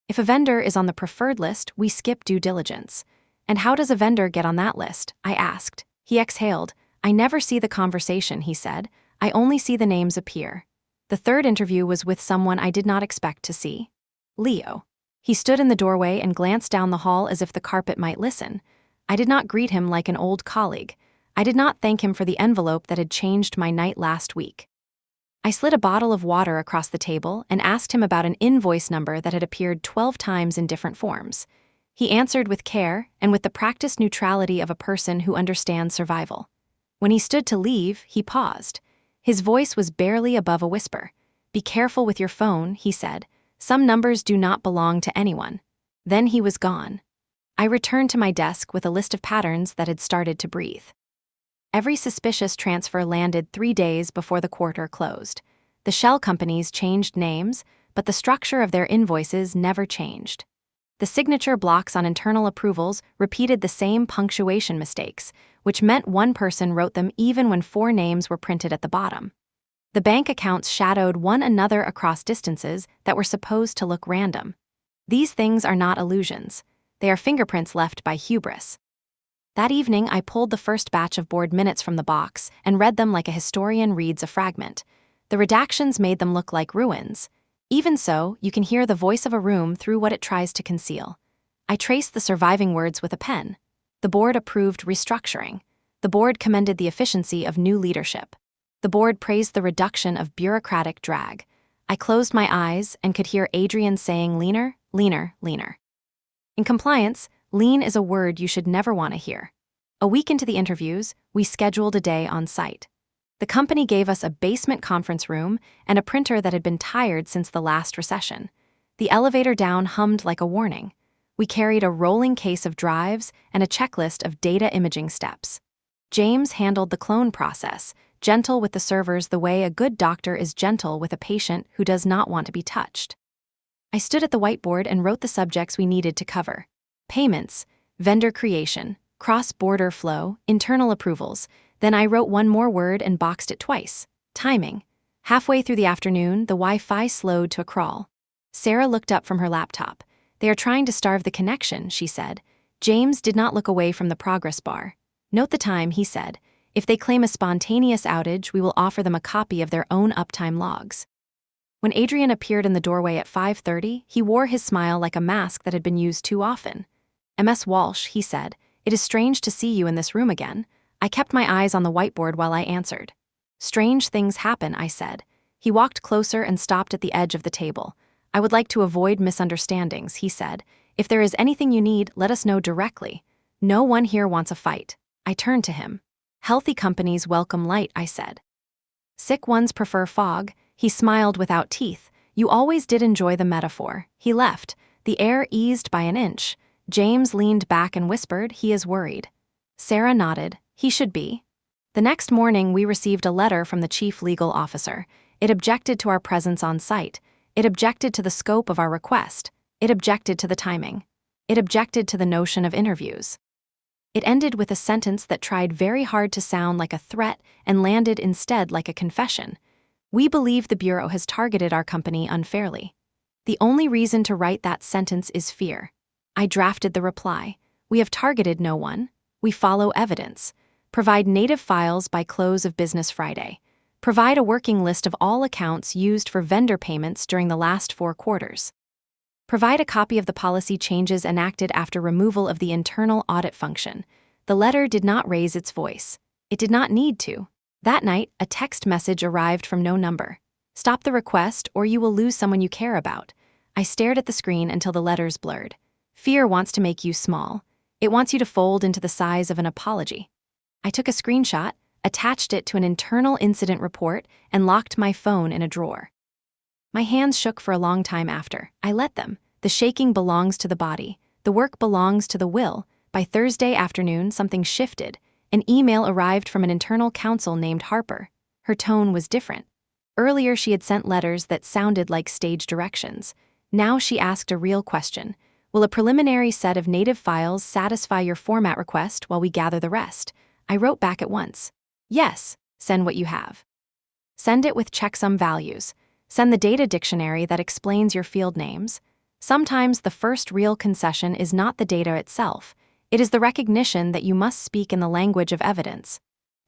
Speaker 1: If a vendor is on the preferred list, we skip due diligence. And how does a vendor get on that list? I asked. He exhaled. I never see the conversation, he said. I only see the names appear. The third interview was with someone I did not expect to see. Leo. He stood in the doorway and glanced down the hall as if the carpet might listen. I did not greet him like an old colleague. I did not thank him for the envelope that had changed my night last week. I slid a bottle of water across the table and asked him about an invoice number that had appeared 12 times in different forms. He answered with care and with the practiced neutrality of a person who understands survival. When he stood to leave, he paused. His voice was barely above a whisper. Be careful with your phone, he said. Some numbers do not belong to anyone. Then he was gone. I returned to my desk with a list of patterns that had started to breathe. Every suspicious transfer landed 3 days before the quarter closed. The shell companies changed names, but the structure of their invoices never changed. The signature blocks on internal approvals repeated the same punctuation mistakes, which meant one person wrote them even when 4 names were printed at the bottom. The bank accounts shadowed one another across distances that were supposed to look random. These things are not illusions. They are fingerprints left by hubris. That evening, I pulled the first batch of board minutes from the box and read them like a historian reads a fragment. The redactions made them look like ruins. Even so, you can hear the voice of a room through what it tries to conceal. I traced the surviving words with a pen. The board approved restructuring. The board commended the efficiency of new leadership. The board praised the reduction of bureaucratic drag. I closed my eyes and could hear Adrian saying leaner, leaner, leaner. In compliance, lean is a word you should never want to hear. A week into the interviews, we scheduled a day on site. The company gave us a basement conference room and a printer that had been tired since the last recession. The elevator down hummed like a warning. We carried a rolling case of drives and a checklist of data imaging steps. James handled the clone process, gentle with the servers the way a good doctor is gentle with a patient who does not want to be touched. I stood at the whiteboard and wrote the subjects we needed to cover. Payments, vendor creation, cross-border flow, internal approvals. Then I wrote one more word and boxed it twice. Timing. Halfway through the afternoon, the Wi-Fi slowed to a crawl. Sarah looked up from her laptop. They are trying to starve the connection, she said. James did not look away from the progress bar. Note the time, he said. If they claim a spontaneous outage, we will offer them a copy of their own uptime logs. When Adrian appeared in the doorway at 5:30, he wore his smile like a mask that had been used too often. Ms. Walsh, he said, it is strange to see you in this room again. I kept my eyes on the whiteboard while I answered. Strange things happen, I said. He walked closer and stopped at the edge of the table. I would like to avoid misunderstandings, he said. If there is anything you need, let us know directly. No one here wants a fight. I turned to him. Healthy companies welcome light, I said. Sick ones prefer fog. He smiled without teeth. You always did enjoy the metaphor. He left. The air eased by an inch. James leaned back and whispered, he is worried. Sarah nodded. He should be. The next morning, we received a letter from the chief legal officer. It objected to our presence on site. It objected to the scope of our request. It objected to the timing. It objected to the notion of interviews. It ended with a sentence that tried very hard to sound like a threat and landed instead like a confession. We believe the Bureau has targeted our company unfairly. The only reason to write that sentence is fear. I drafted the reply. We have targeted no one. We follow evidence. Provide native files by close of business Friday. Provide a working list of all accounts used for vendor payments during the last 4 quarters. Provide a copy of the policy changes enacted after removal of the internal audit function. The letter did not raise its voice. It did not need to. That night, a text message arrived from no number. Stop the request or you will lose someone you care about. I stared at the screen until the letters blurred. Fear wants to make you small. It wants you to fold into the size of an apology. I took a screenshot, attached it to an internal incident report, and locked my phone in a drawer. My hands shook for a long time after. I let them. The shaking belongs to the body. The work belongs to the will. By Thursday afternoon, something shifted. An email arrived from an internal counsel named Harper. Her tone was different. Earlier, she had sent letters that sounded like stage directions. Now she asked a real question. Will a preliminary set of native files satisfy your format request while we gather the rest? I wrote back at once. Yes, send what you have. Send it with checksum values. Send the data dictionary that explains your field names. Sometimes the first real concession is not the data itself. It is the recognition that you must speak in the language of evidence.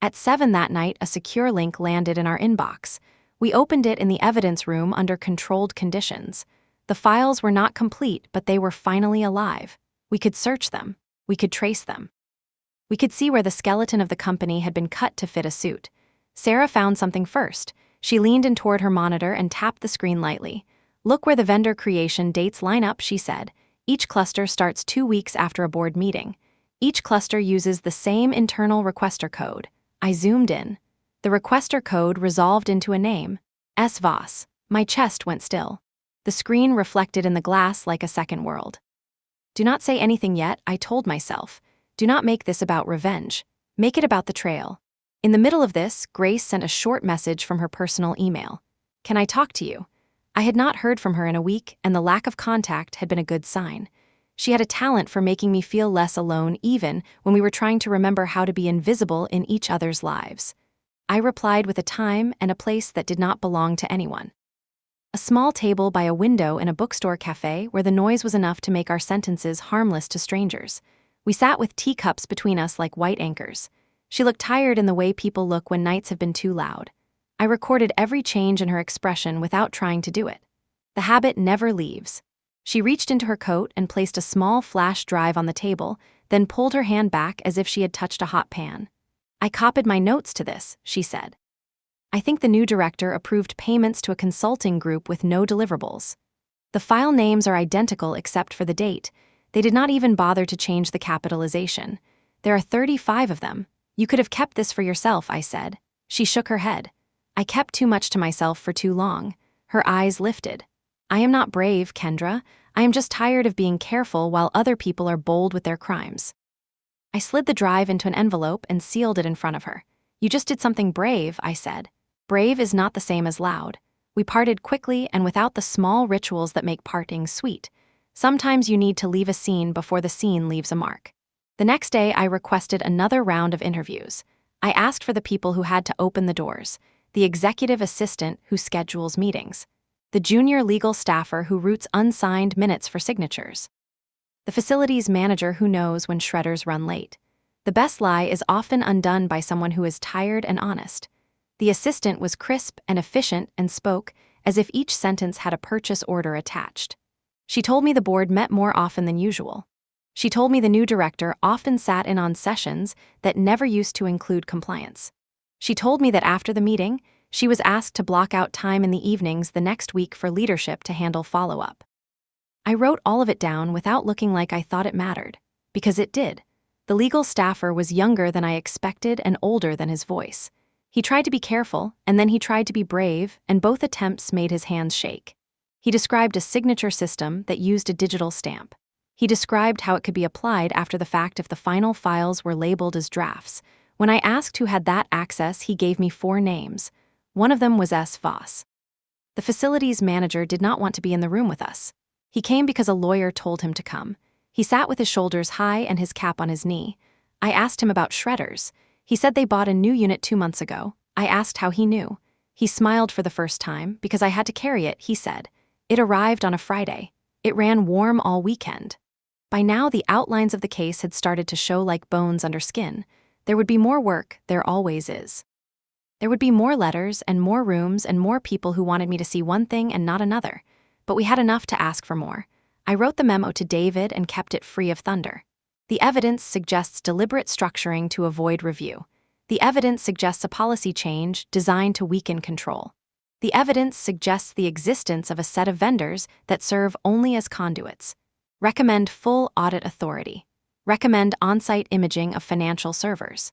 Speaker 1: At 7 that night, a secure link landed in our inbox. We opened it in the evidence room under controlled conditions. The files were not complete, but they were finally alive. We could search them. We could trace them. We could see where the skeleton of the company had been cut to fit a suit. Sarah found something first. She leaned in toward her monitor and tapped the screen lightly. Look where the vendor creation dates line up, she said. Each cluster starts 2 weeks after a board meeting. Each cluster uses the same internal requester code. I zoomed in. The requester code resolved into a name. S. Voss. My chest went still. The screen reflected in the glass like a second world. Do not say anything yet, I told myself. Do not make this about revenge. Make it about the trail. In the middle of this, Grace sent a short message from her personal email. Can I talk to you? I had not heard from her in a week, and the lack of contact had been a good sign. She had a talent for making me feel less alone even when we were trying to remember how to be invisible in each other's lives. I replied with a time and a place that did not belong to anyone. A small table by a window in a bookstore cafe where the noise was enough to make our sentences harmless to strangers. We sat with teacups between us like white anchors. She looked tired in the way people look when nights have been too loud. I recorded every change in her expression without trying to do it. The habit never leaves. She reached into her coat and placed a small flash drive on the table, then pulled her hand back as if she had touched a hot pan. I copied my notes to this, she said. I think the new director approved payments to a consulting group with no deliverables. The file names are identical except for the date. They did not even bother to change the capitalization. There are 35 of them. You could have kept this for yourself, I said. She shook her head. I kept too much to myself for too long. Her eyes lifted. I am not brave, Kendra. I am just tired of being careful while other people are bold with their crimes. I slid the drive into an envelope and sealed it in front of her. You just did something brave, I said. Brave is not the same as loud. We parted quickly and without the small rituals that make parting sweet. Sometimes you need to leave a scene before the scene leaves a mark. The next day, I requested another round of interviews. I asked for the people who had to open the doors, the executive assistant who schedules meetings, the junior legal staffer who routes unsigned minutes for signatures, the facilities manager who knows when shredders run late. The best lie is often undone by someone who is tired and honest. The assistant was crisp and efficient and spoke as if each sentence had a purchase order attached. She told me the board met more often than usual. She told me the new director often sat in on sessions that never used to include compliance. She told me that after the meeting, she was asked to block out time in the evenings the next week for leadership to handle follow-up. I wrote all of it down without looking like I thought it mattered, because it did. The legal staffer was younger than I expected and older than his voice. He tried to be careful, and then he tried to be brave, and both attempts made his hands shake. He described a signature system that used a digital stamp. He described how it could be applied after the fact if the final files were labeled as drafts. When I asked who had that access, he gave me 4 names. One of them was S. Voss. The facilities manager did not want to be in the room with us. He came because a lawyer told him to come. He sat with his shoulders high and his cap on his knee. I asked him about shredders. He said they bought a new unit 2 months ago. I asked how he knew. He smiled for the first time because I had to carry it, he said. It arrived on a Friday. It ran warm all weekend. By now, the outlines of the case had started to show like bones under skin. There would be more work, there always is. There would be more letters and more rooms and more people who wanted me to see one thing and not another, but we had enough to ask for more. I wrote the memo to David and kept it free of thunder. The evidence suggests deliberate structuring to avoid review. The evidence suggests a policy change designed to weaken control. The evidence suggests the existence of a set of vendors that serve only as conduits. Recommend full audit authority. Recommend on-site imaging of financial servers.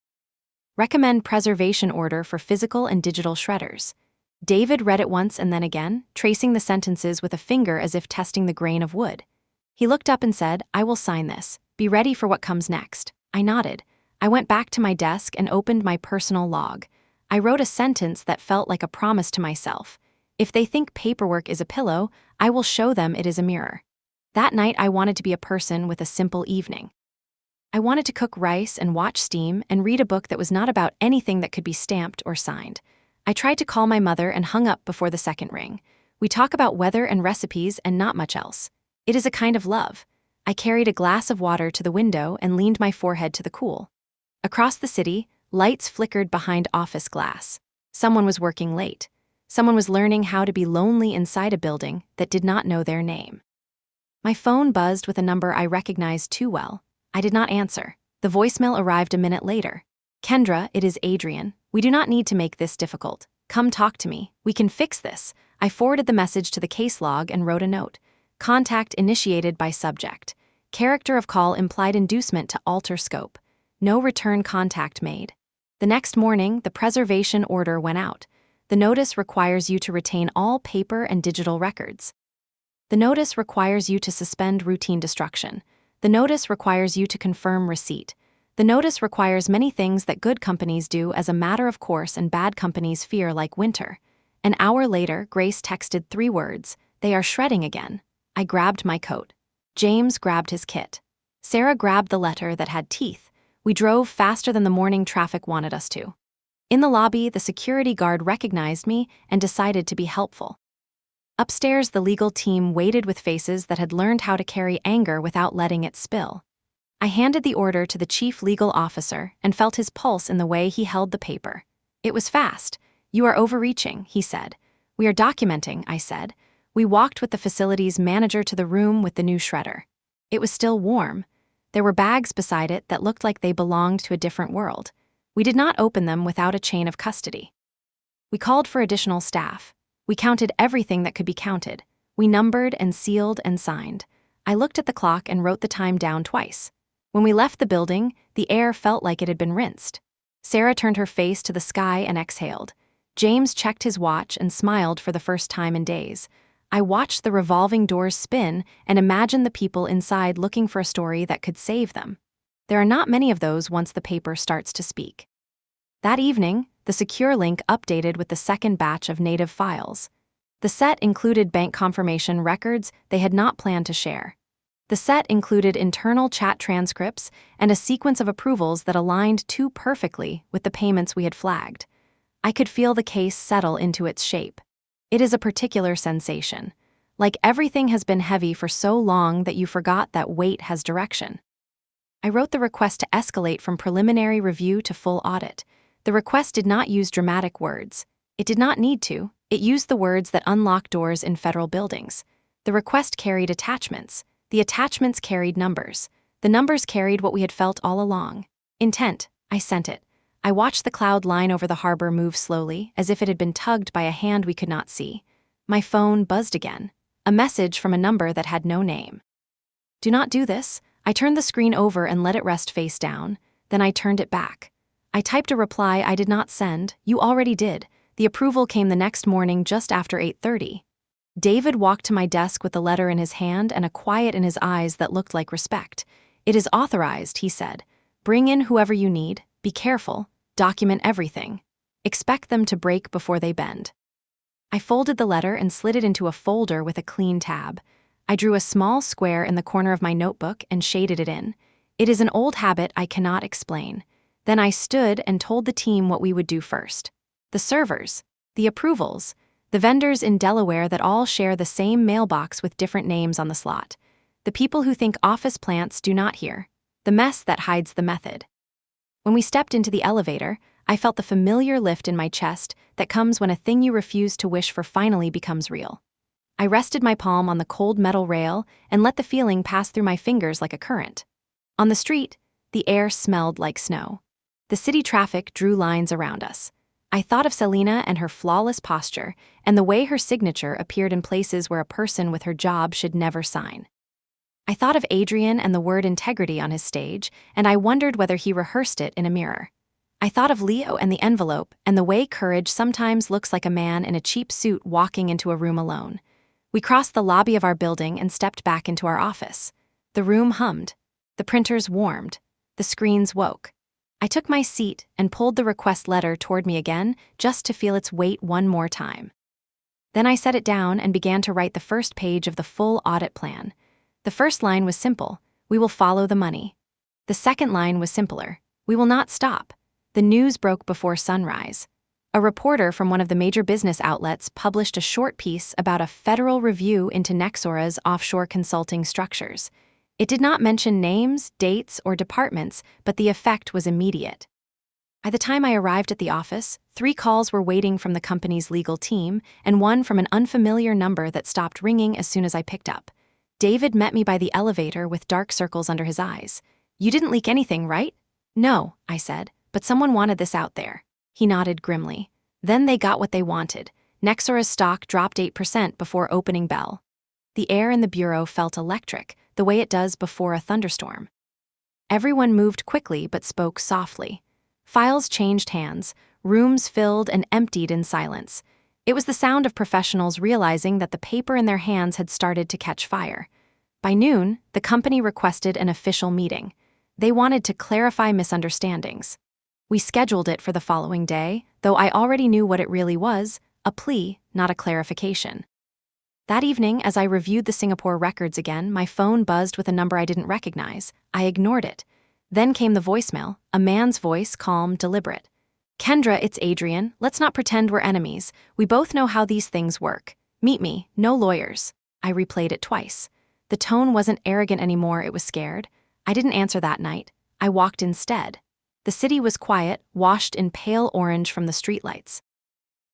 Speaker 1: Recommend preservation order for physical and digital shredders. David read it once and then again, tracing the sentences with a finger as if testing the grain of wood. He looked up and said, "I will sign this. Be ready for what comes next." I nodded. I went back to my desk and opened my personal log. I wrote a sentence that felt like a promise to myself. If they think paperwork is a pillow, I will show them it is a mirror. That night, I wanted to be a person with a simple evening. I wanted to cook rice and watch steam and read a book that was not about anything that could be stamped or signed. I tried to call my mother and hung up before the second ring. We talk about weather and recipes and not much else. It is a kind of love. I carried a glass of water to the window and leaned my forehead to the cool. Across the city, lights flickered behind office glass. Someone was working late. Someone was learning how to be lonely inside a building that did not know their name. My phone buzzed with a number I recognized too well. I did not answer. The voicemail arrived a minute later. "Kendra, it is Adrian. We do not need to make this difficult. Come talk to me. We can fix this." I forwarded the message to the case log and wrote a note. Contact initiated by subject. Character of call implied inducement to alter scope. No return contact made. The next morning, the preservation order went out. The notice requires you to retain all paper and digital records. The notice requires you to suspend routine destruction. The notice requires you to confirm receipt. The notice requires many things that good companies do as a matter of course and bad companies fear, like winter. An hour later, Grace texted 3 words, "They are shredding again." I grabbed my coat. James grabbed his kit. Sarah grabbed the letter that had teeth. We drove faster than the morning traffic wanted us to. In the lobby, the security guard recognized me and decided to be helpful. Upstairs, the legal team waited with faces that had learned how to carry anger without letting it spill. I handed the order to the chief legal officer and felt his pulse in the way he held the paper. It was fast. "You are overreaching," he said. "We are documenting," I said. We walked with the facility's manager to the room with the new shredder. It was still warm. There were bags beside it that looked like they belonged to a different world. We did not open them without a chain of custody. We called for additional staff. We counted everything that could be counted. We numbered and sealed and signed. I looked at the clock and wrote the time down twice. When we left the building, the air felt like it had been rinsed. Sarah turned her face to the sky and exhaled. James checked his watch and smiled for the first time in days. I watched the revolving doors spin and imagined the people inside looking for a story that could save them. There are not many of those once the paper starts to speak. That evening, the secure link updated with the second batch of native files. The set included bank confirmation records they had not planned to share. The set included internal chat transcripts and a sequence of approvals that aligned too perfectly with the payments we had flagged. I could feel the case settle into its shape. It is a particular sensation. Like everything has been heavy for so long that you forgot that weight has direction. I wrote the request to escalate from preliminary review to full audit. The request did not use dramatic words. It did not need to. It used the words that unlock doors in federal buildings. The request carried attachments. The attachments carried numbers. The numbers carried what we had felt all along. Intent. I sent it. I watched the cloud line over the harbor move slowly, as if it had been tugged by a hand we could not see. My phone buzzed again. A message from a number that had no name. "Do not do this." I turned the screen over and let it rest face down. Then I turned it back. I typed a reply I did not send. "You already did." The approval came the next morning just after 8:30. David walked to my desk with the letter in his hand and a quiet in his eyes that looked like respect. "It is authorized," he said. "Bring in whoever you need. Be careful. Document everything. Expect them to break before they bend." I folded the letter and slid it into a folder with a clean tab. I drew a small square in the corner of my notebook and shaded it in. It is an old habit I cannot explain. Then I stood and told the team what we would do first. The servers, the approvals, the vendors in Delaware that all share the same mailbox with different names on the slot. The people who think office plants do not hear. The mess that hides the method. When we stepped into the elevator, I felt the familiar lift in my chest that comes when a thing you refuse to wish for finally becomes real. I rested my palm on the cold metal rail and let the feeling pass through my fingers like a current. On the street, the air smelled like snow. The city traffic drew lines around us. I thought of Selena and her flawless posture and the way her signature appeared in places where a person with her job should never sign. I thought of Adrian and the word integrity on his stage, and I wondered whether he rehearsed it in a mirror. I thought of Leo and the envelope and the way courage sometimes looks like a man in a cheap suit walking into a room alone. We crossed the lobby of our building and stepped back into our office. The room hummed. The printers warmed. The screens woke. I took my seat and pulled the request letter toward me again just to feel its weight one more time. Then I set it down and began to write the first page of the full audit plan. The first line was simple: we will follow the money. The second line was simpler: we will not stop. The news broke before sunrise. A reporter from one of the major business outlets published a short piece about a federal review into Nexora's offshore consulting structures. It did not mention names, dates, or departments, but the effect was immediate. By the time I arrived at the office, 3 calls were waiting from the company's legal team, and one from an unfamiliar number that stopped ringing as soon as I picked up. David met me by the elevator with dark circles under his eyes. "You didn't leak anything, right?" "No," I said, "but someone wanted this out there." He nodded grimly. Then they got what they wanted. Nexora's stock dropped 8% before opening bell. The air in the bureau felt electric, the way it does before a thunderstorm. Everyone moved quickly but spoke softly. Files changed hands, rooms filled and emptied in silence. It was the sound of professionals realizing that the paper in their hands had started to catch fire. By noon, the company requested an official meeting. They wanted to clarify misunderstandings. We scheduled it for the following day, though I already knew what it really was: a plea, not a clarification. That evening, as I reviewed the Singapore records again, my phone buzzed with a number I didn't recognize. I ignored it. Then came the voicemail, a man's voice, calm, deliberate. "Kendra, it's Adrian. Let's not pretend we're enemies. We both know how these things work. Meet me, no lawyers." I replayed it twice. The tone wasn't arrogant anymore, it was scared. I didn't answer that night. I walked instead. The city was quiet, washed in pale orange from the streetlights.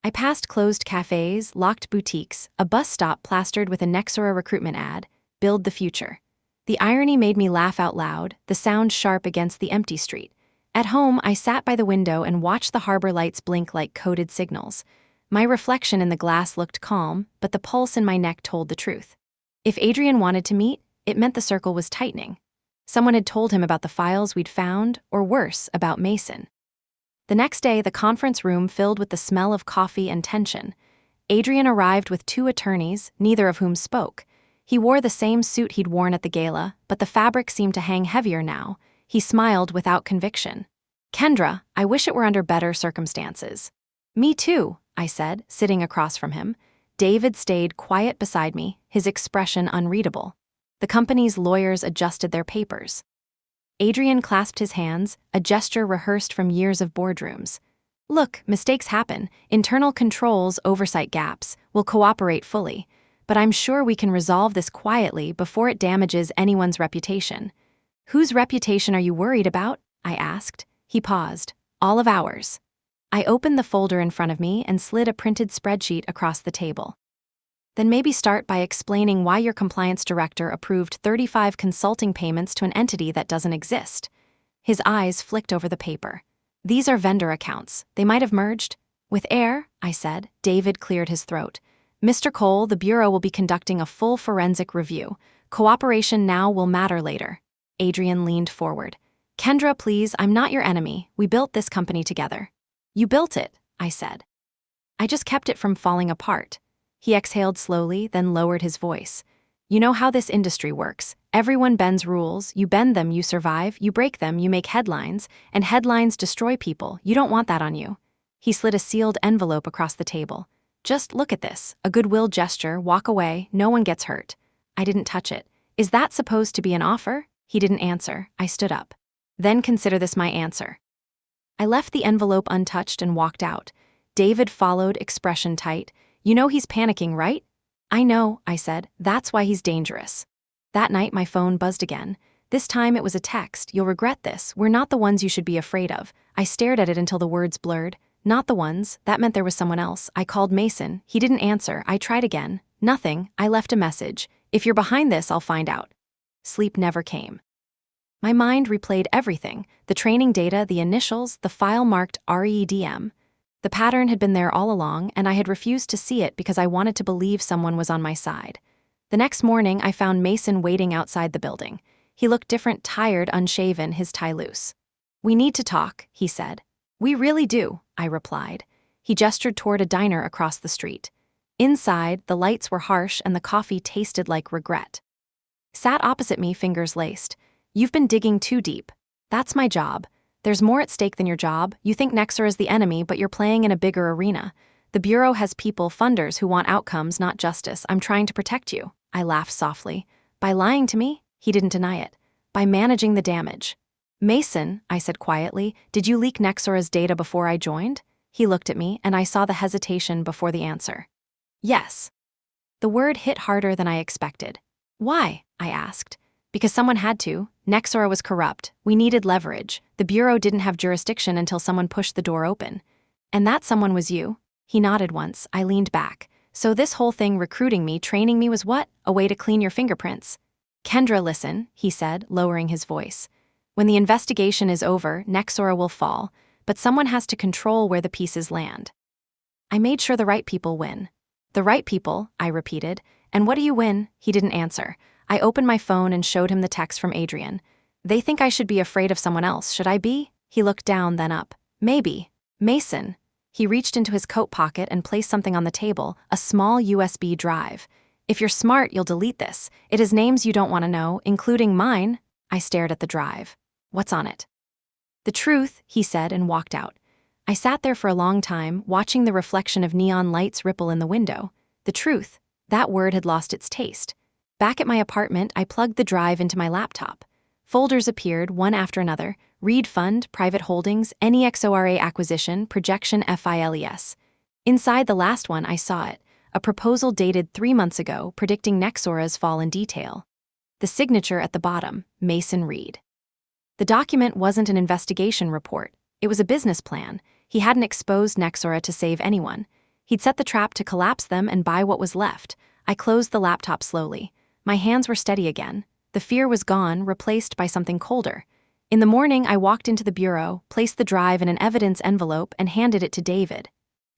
Speaker 1: I passed closed cafes, locked boutiques, a bus stop plastered with a Nexora recruitment ad: "Build the future." The irony made me laugh out loud, the sound sharp against the empty street. At home, I sat by the window and watched the harbor lights blink like coded signals. My reflection in the glass looked calm, but the pulse in my neck told the truth. If Adrian wanted to meet, it meant the circle was tightening. Someone had told him about the files we'd found, or worse, about Mason. The next day, the conference room filled with the smell of coffee and tension. Adrian arrived with 2 attorneys, neither of whom spoke. He wore the same suit he'd worn at the gala, but the fabric seemed to hang heavier now. He smiled without conviction. "Kendra, I wish it were under better circumstances." "Me too," I said, sitting across from him. David stayed quiet beside me, his expression unreadable. The company's lawyers adjusted their papers. Adrian clasped his hands, a gesture rehearsed from years of boardrooms. "Look, mistakes happen. Internal controls, oversight gaps. We'll cooperate fully. But I'm sure we can resolve this quietly before it damages anyone's reputation." "Whose reputation are you worried about?" I asked. He paused. "All of ours." I opened the folder in front of me and slid a printed spreadsheet across the table. "Then maybe start by explaining why your compliance director approved 35 consulting payments to an entity that doesn't exist." His eyes flicked over the paper. "These are vendor accounts. They might have merged." "With air," I said. David cleared his throat. "Mr. Cole, the Bureau will be conducting a full forensic review. Cooperation now will matter later." Adrian leaned forward. "Kendra, please, I'm not your enemy. We built this company together." "You built it," I said. "I just kept it from falling apart." He exhaled slowly, then lowered his voice. "You know how this industry works. Everyone bends rules. You bend them, you survive. You break them, you make headlines. And headlines destroy people. You don't want that on you." He slid a sealed envelope across the table. "Just look at this. A goodwill gesture, walk away, no one gets hurt." I didn't touch it. "Is that supposed to be an offer?" He didn't answer. I stood up. "Then consider this my answer." I left the envelope untouched and walked out. David followed, expression tight. "You know he's panicking, right?" "I know," I said. "That's why he's dangerous." That night, my phone buzzed again. This time it was a text. "You'll regret this. We're not the ones you should be afraid of. I stared at it until the words blurred. Not the ones, that meant there was someone else. I called Mason. He didn't answer. I tried again. Nothing. I left a message. If you're behind this, I'll find out. Sleep never came. My mind replayed everything, the training data, the initials, the file marked REDM. The pattern had been there all along, and I had refused to see it because I wanted to believe someone was on my side. The next morning, I found Mason waiting outside the building. He looked different, tired, unshaven, his tie loose. "We need to talk," he said. "We really do," I replied. He gestured toward a diner across the street. Inside, the lights were harsh and the coffee tasted like regret. Sat opposite me, fingers laced. "You've been digging too deep. That's my job. There's more at stake than your job. You think Nexor is the enemy, but you're playing in a bigger arena. The Bureau has people, funders, who want outcomes, not justice. I'm trying to protect you." I laughed softly. "By lying to me?" He didn't deny it. "By managing the damage." "Mason," I said quietly, "did you leak Nexora's data before I joined?" He looked at me, and I saw the hesitation before the answer. "Yes." The word hit harder than I expected. "Why?" I asked. "Because someone had to. Nexora was corrupt. We needed leverage. The Bureau didn't have jurisdiction until someone pushed the door open. And that someone was you." He nodded once. I leaned back. "So this whole thing, recruiting me, training me, was what? A way to clean your fingerprints?" "Kendra, listen," he said, lowering his voice. "When the investigation is over, Nexora will fall, but someone has to control where the pieces land." I made sure the right people win. "The right people," I repeated. "And what do you win?" He didn't answer. I opened my phone and showed him the text from Adrian. "They think I should be afraid of someone else. Should I be?" He looked down, then up. "Maybe. Mason." He reached into his coat pocket and placed something on the table, a small USB drive. "If you're smart, you'll delete this. It has names you don't want to know, including mine." I stared at the drive. "What's on it?" "The truth," he said, and walked out. I sat there for a long time, watching the reflection of neon lights ripple in the window. The truth. That word had lost its taste. Back at my apartment, I plugged the drive into my laptop. Folders appeared, one after another: Read Fund, Private Holdings, NEXORA Acquisition, Projection FILES. Inside the last one, I saw it, a proposal dated 3 months ago, predicting Nexora's fall in detail. The signature at the bottom, Mason Reed. The document wasn't an investigation report. It was a business plan. He hadn't exposed Nexora to save anyone. He'd set the trap to collapse them and buy what was left. I closed the laptop slowly. My hands were steady again. The fear was gone, replaced by something colder. In the morning, I walked into the bureau, placed the drive in an evidence envelope, and handed it to David.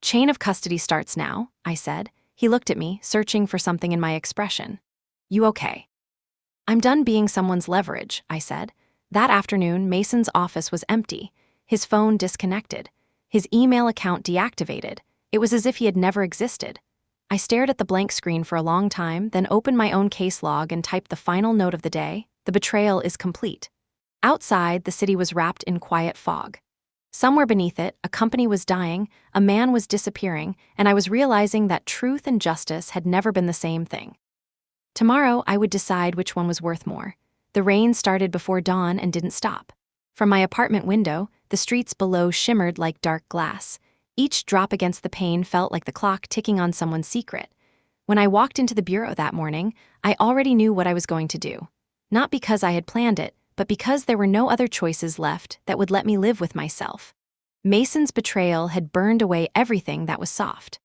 Speaker 1: "Chain of custody starts now," I said. He looked at me, searching for something in my expression. "You okay?" "I'm done being someone's leverage," I said. That afternoon, Mason's office was empty. His phone disconnected. His email account deactivated. It was as if he had never existed. I stared at the blank screen for a long time, then opened my own case log and typed the final note of the day: "The betrayal is complete." Outside, the city was wrapped in quiet fog. Somewhere beneath it, a company was dying, a man was disappearing, and I was realizing that truth and justice had never been the same thing. Tomorrow, I would decide which one was worth more. The rain started before dawn and didn't stop. From my apartment window, the streets below shimmered like dark glass. Each drop against the pane felt like the clock ticking on someone's secret. When I walked into the bureau that morning, I already knew what I was going to do. Not because I had planned it, but because there were no other choices left that would let me live with myself. Mason's betrayal had burned away everything that was soft.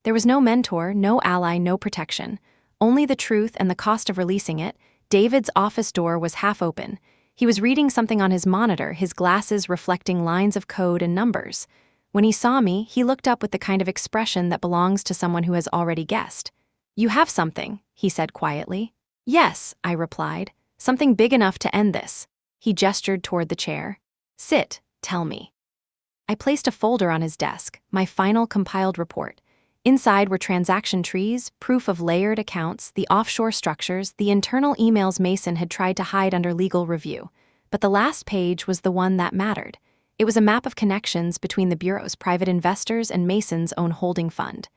Speaker 1: There was no mentor, no ally, no protection. Only the truth and the cost of releasing it. David's office door was half open. He was reading something on his monitor, his glasses reflecting lines of code and numbers. When he saw me, he looked up with the kind of expression that belongs to someone who has already guessed. "You have something," he said quietly. "Yes," I replied. "Something big enough to end this." He gestured toward the chair. "Sit, tell me." I placed a folder on his desk, my final compiled report. Inside were transaction trees, proof of layered accounts, the offshore structures, the internal emails Mason had tried to hide under legal review. But the last page was the one that mattered. It was a map of connections between the Bureau's private investors and Mason's own holding fund.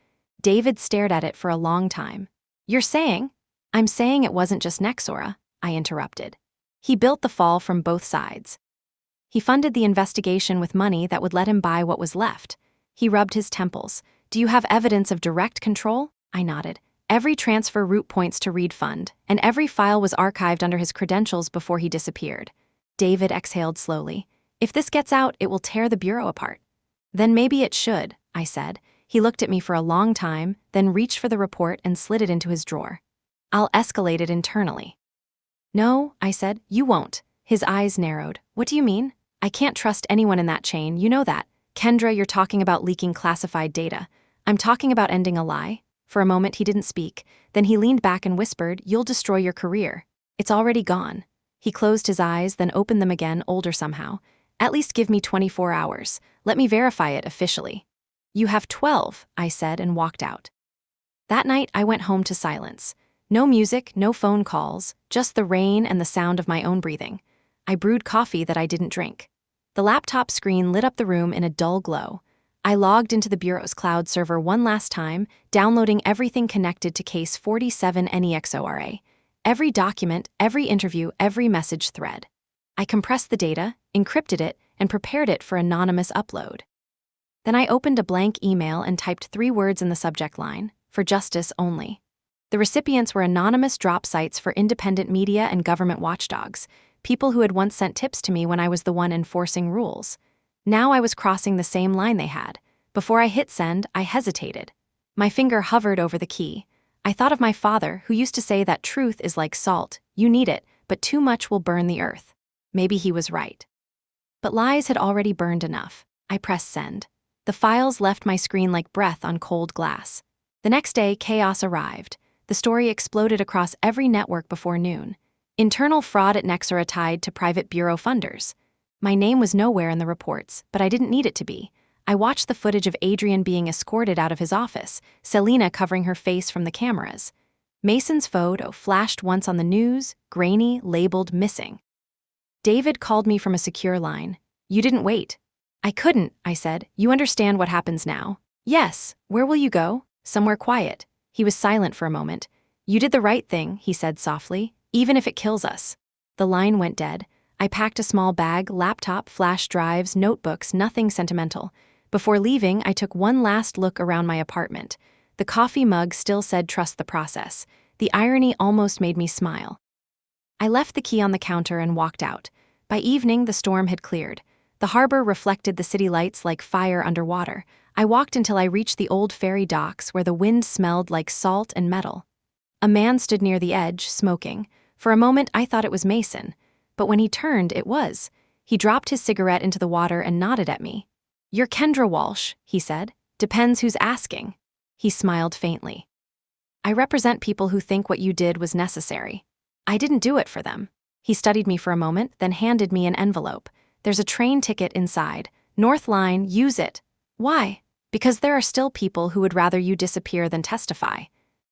Speaker 1: David stared at it for a long time. "You're saying?" "I'm saying it wasn't just Nexora," I interrupted. "He built the fall from both sides. He funded the investigation with money that would let him buy what was left." He rubbed his temples. "Do you have evidence of direct control?" I nodded. "Every transfer route points to Reed Fund, and every file was archived under his credentials before he disappeared." David exhaled slowly. If this gets out, it will tear the bureau apart. Then maybe it should, I said. He looked at me for a long time, then reached for the report and slid it into his drawer. I'll escalate it internally. No, I said, you won't. His eyes narrowed. What do you mean? I can't trust anyone in that chain, you know that. Kendra, you're talking about leaking classified data. I'm talking about ending a lie. For a moment he didn't speak, then he leaned back and whispered, you'll destroy your career. It's already gone. He closed his eyes, then opened them again, older somehow. At least give me 24 hours. Let me verify it officially. You have 12, I said and walked out. That night I went home to silence. No music, no phone calls, just the rain and the sound of my own breathing. I brewed coffee that I didn't drink. The laptop screen lit up the room in a dull glow. I logged into the Bureau's cloud server one last time, downloading everything connected to case 47 NEXORA. Every document, every interview, every message thread. I compressed the data, encrypted it, and prepared it for anonymous upload. Then I opened a blank email and typed 3 words in the subject line, for justice only. The recipients were anonymous drop sites for independent media and government watchdogs, people who had once sent tips to me when I was the one enforcing rules. Now I was crossing the same line they had. Before I hit send, I hesitated. My finger hovered over the key. I thought of my father, who used to say that truth is like salt, you need it, but too much will burn the earth. Maybe he was right. But lies had already burned enough. I pressed send. The files left my screen like breath on cold glass. The next day, chaos arrived. The story exploded across every network before noon. Internal fraud at Nexora tied to private bureau funders. My name was nowhere in the reports, but I didn't need it to be. I watched the footage of Adrian being escorted out of his office, Selena covering her face from the cameras. Mason's photo flashed once on the news, grainy, labeled missing. David called me from a secure line. You didn't wait. I couldn't, I said. You understand what happens now? Yes. Where will you go? Somewhere quiet. He was silent for a moment. You did the right thing, he said softly, even if it kills us. The line went dead. I packed a small bag, laptop, flash drives, notebooks, nothing sentimental. Before leaving, I took one last look around my apartment. The coffee mug still said trust the process. The irony almost made me smile. I left the key on the counter and walked out. By evening, the storm had cleared. The harbor reflected the city lights like fire underwater. I walked until I reached the old ferry docks where the wind smelled like salt and metal. A man stood near the edge, smoking. For a moment, I thought it was Mason. But when he turned, it was. He dropped his cigarette into the water and nodded at me. You're Kendra Walsh, he said. Depends who's asking. He smiled faintly. I represent people who think what you did was necessary. I didn't do it for them. He studied me for a moment, then handed me an envelope. There's a train ticket inside. North Line, use it. Why? Because there are still people who would rather you disappear than testify.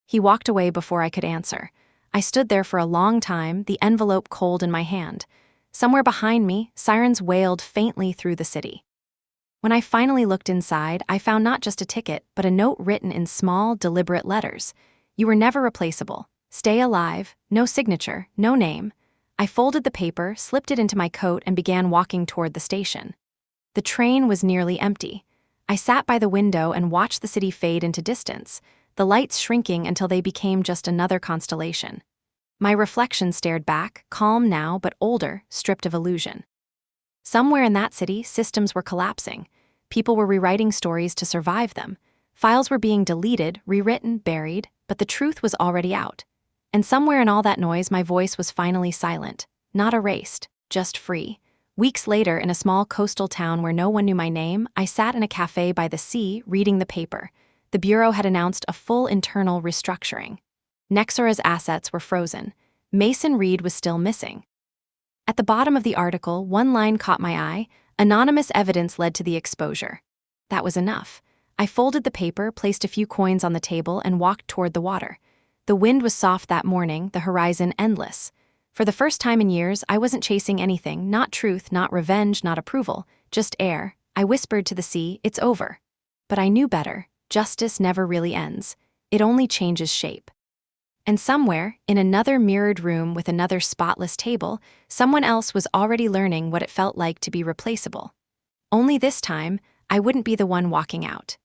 Speaker 1: He walked away before I could answer. I stood there for a long time, the envelope cold in my hand. Somewhere behind me, sirens wailed faintly through the city. When I finally looked inside, I found not just a ticket, but a note written in small, deliberate letters. You were never replaceable. Stay alive. No signature, no name. I folded the paper, slipped it into my coat, and began walking toward the station. The train was nearly empty. I sat by the window and watched the city fade into distance, the lights shrinking until they became just another constellation. My reflection stared back, calm now but older, stripped of illusion. Somewhere in that city, systems were collapsing. People were rewriting stories to survive them. Files were being deleted, rewritten, buried, but the truth was already out. And somewhere in all that noise, my voice was finally silent, not erased, just free. Weeks later, in a small coastal town where no one knew my name, I sat in a cafe by the sea, reading the paper. The Bureau had announced a full internal restructuring. Nexora's assets were frozen. Mason Reed was still missing. At the bottom of the article, one line caught my eye. Anonymous evidence led to the exposure. That was enough. I folded the paper, placed a few coins on the table, and walked toward the water. The wind was soft that morning, the horizon endless. For the first time in years, I wasn't chasing anything, not truth, not revenge, not approval, just air. I whispered to the sea, it's over. But I knew better. Justice never really ends. It only changes shape. And somewhere, in another mirrored room with another spotless table, someone else was already learning what it felt like to be replaceable. Only this time, I wouldn't be the one walking out.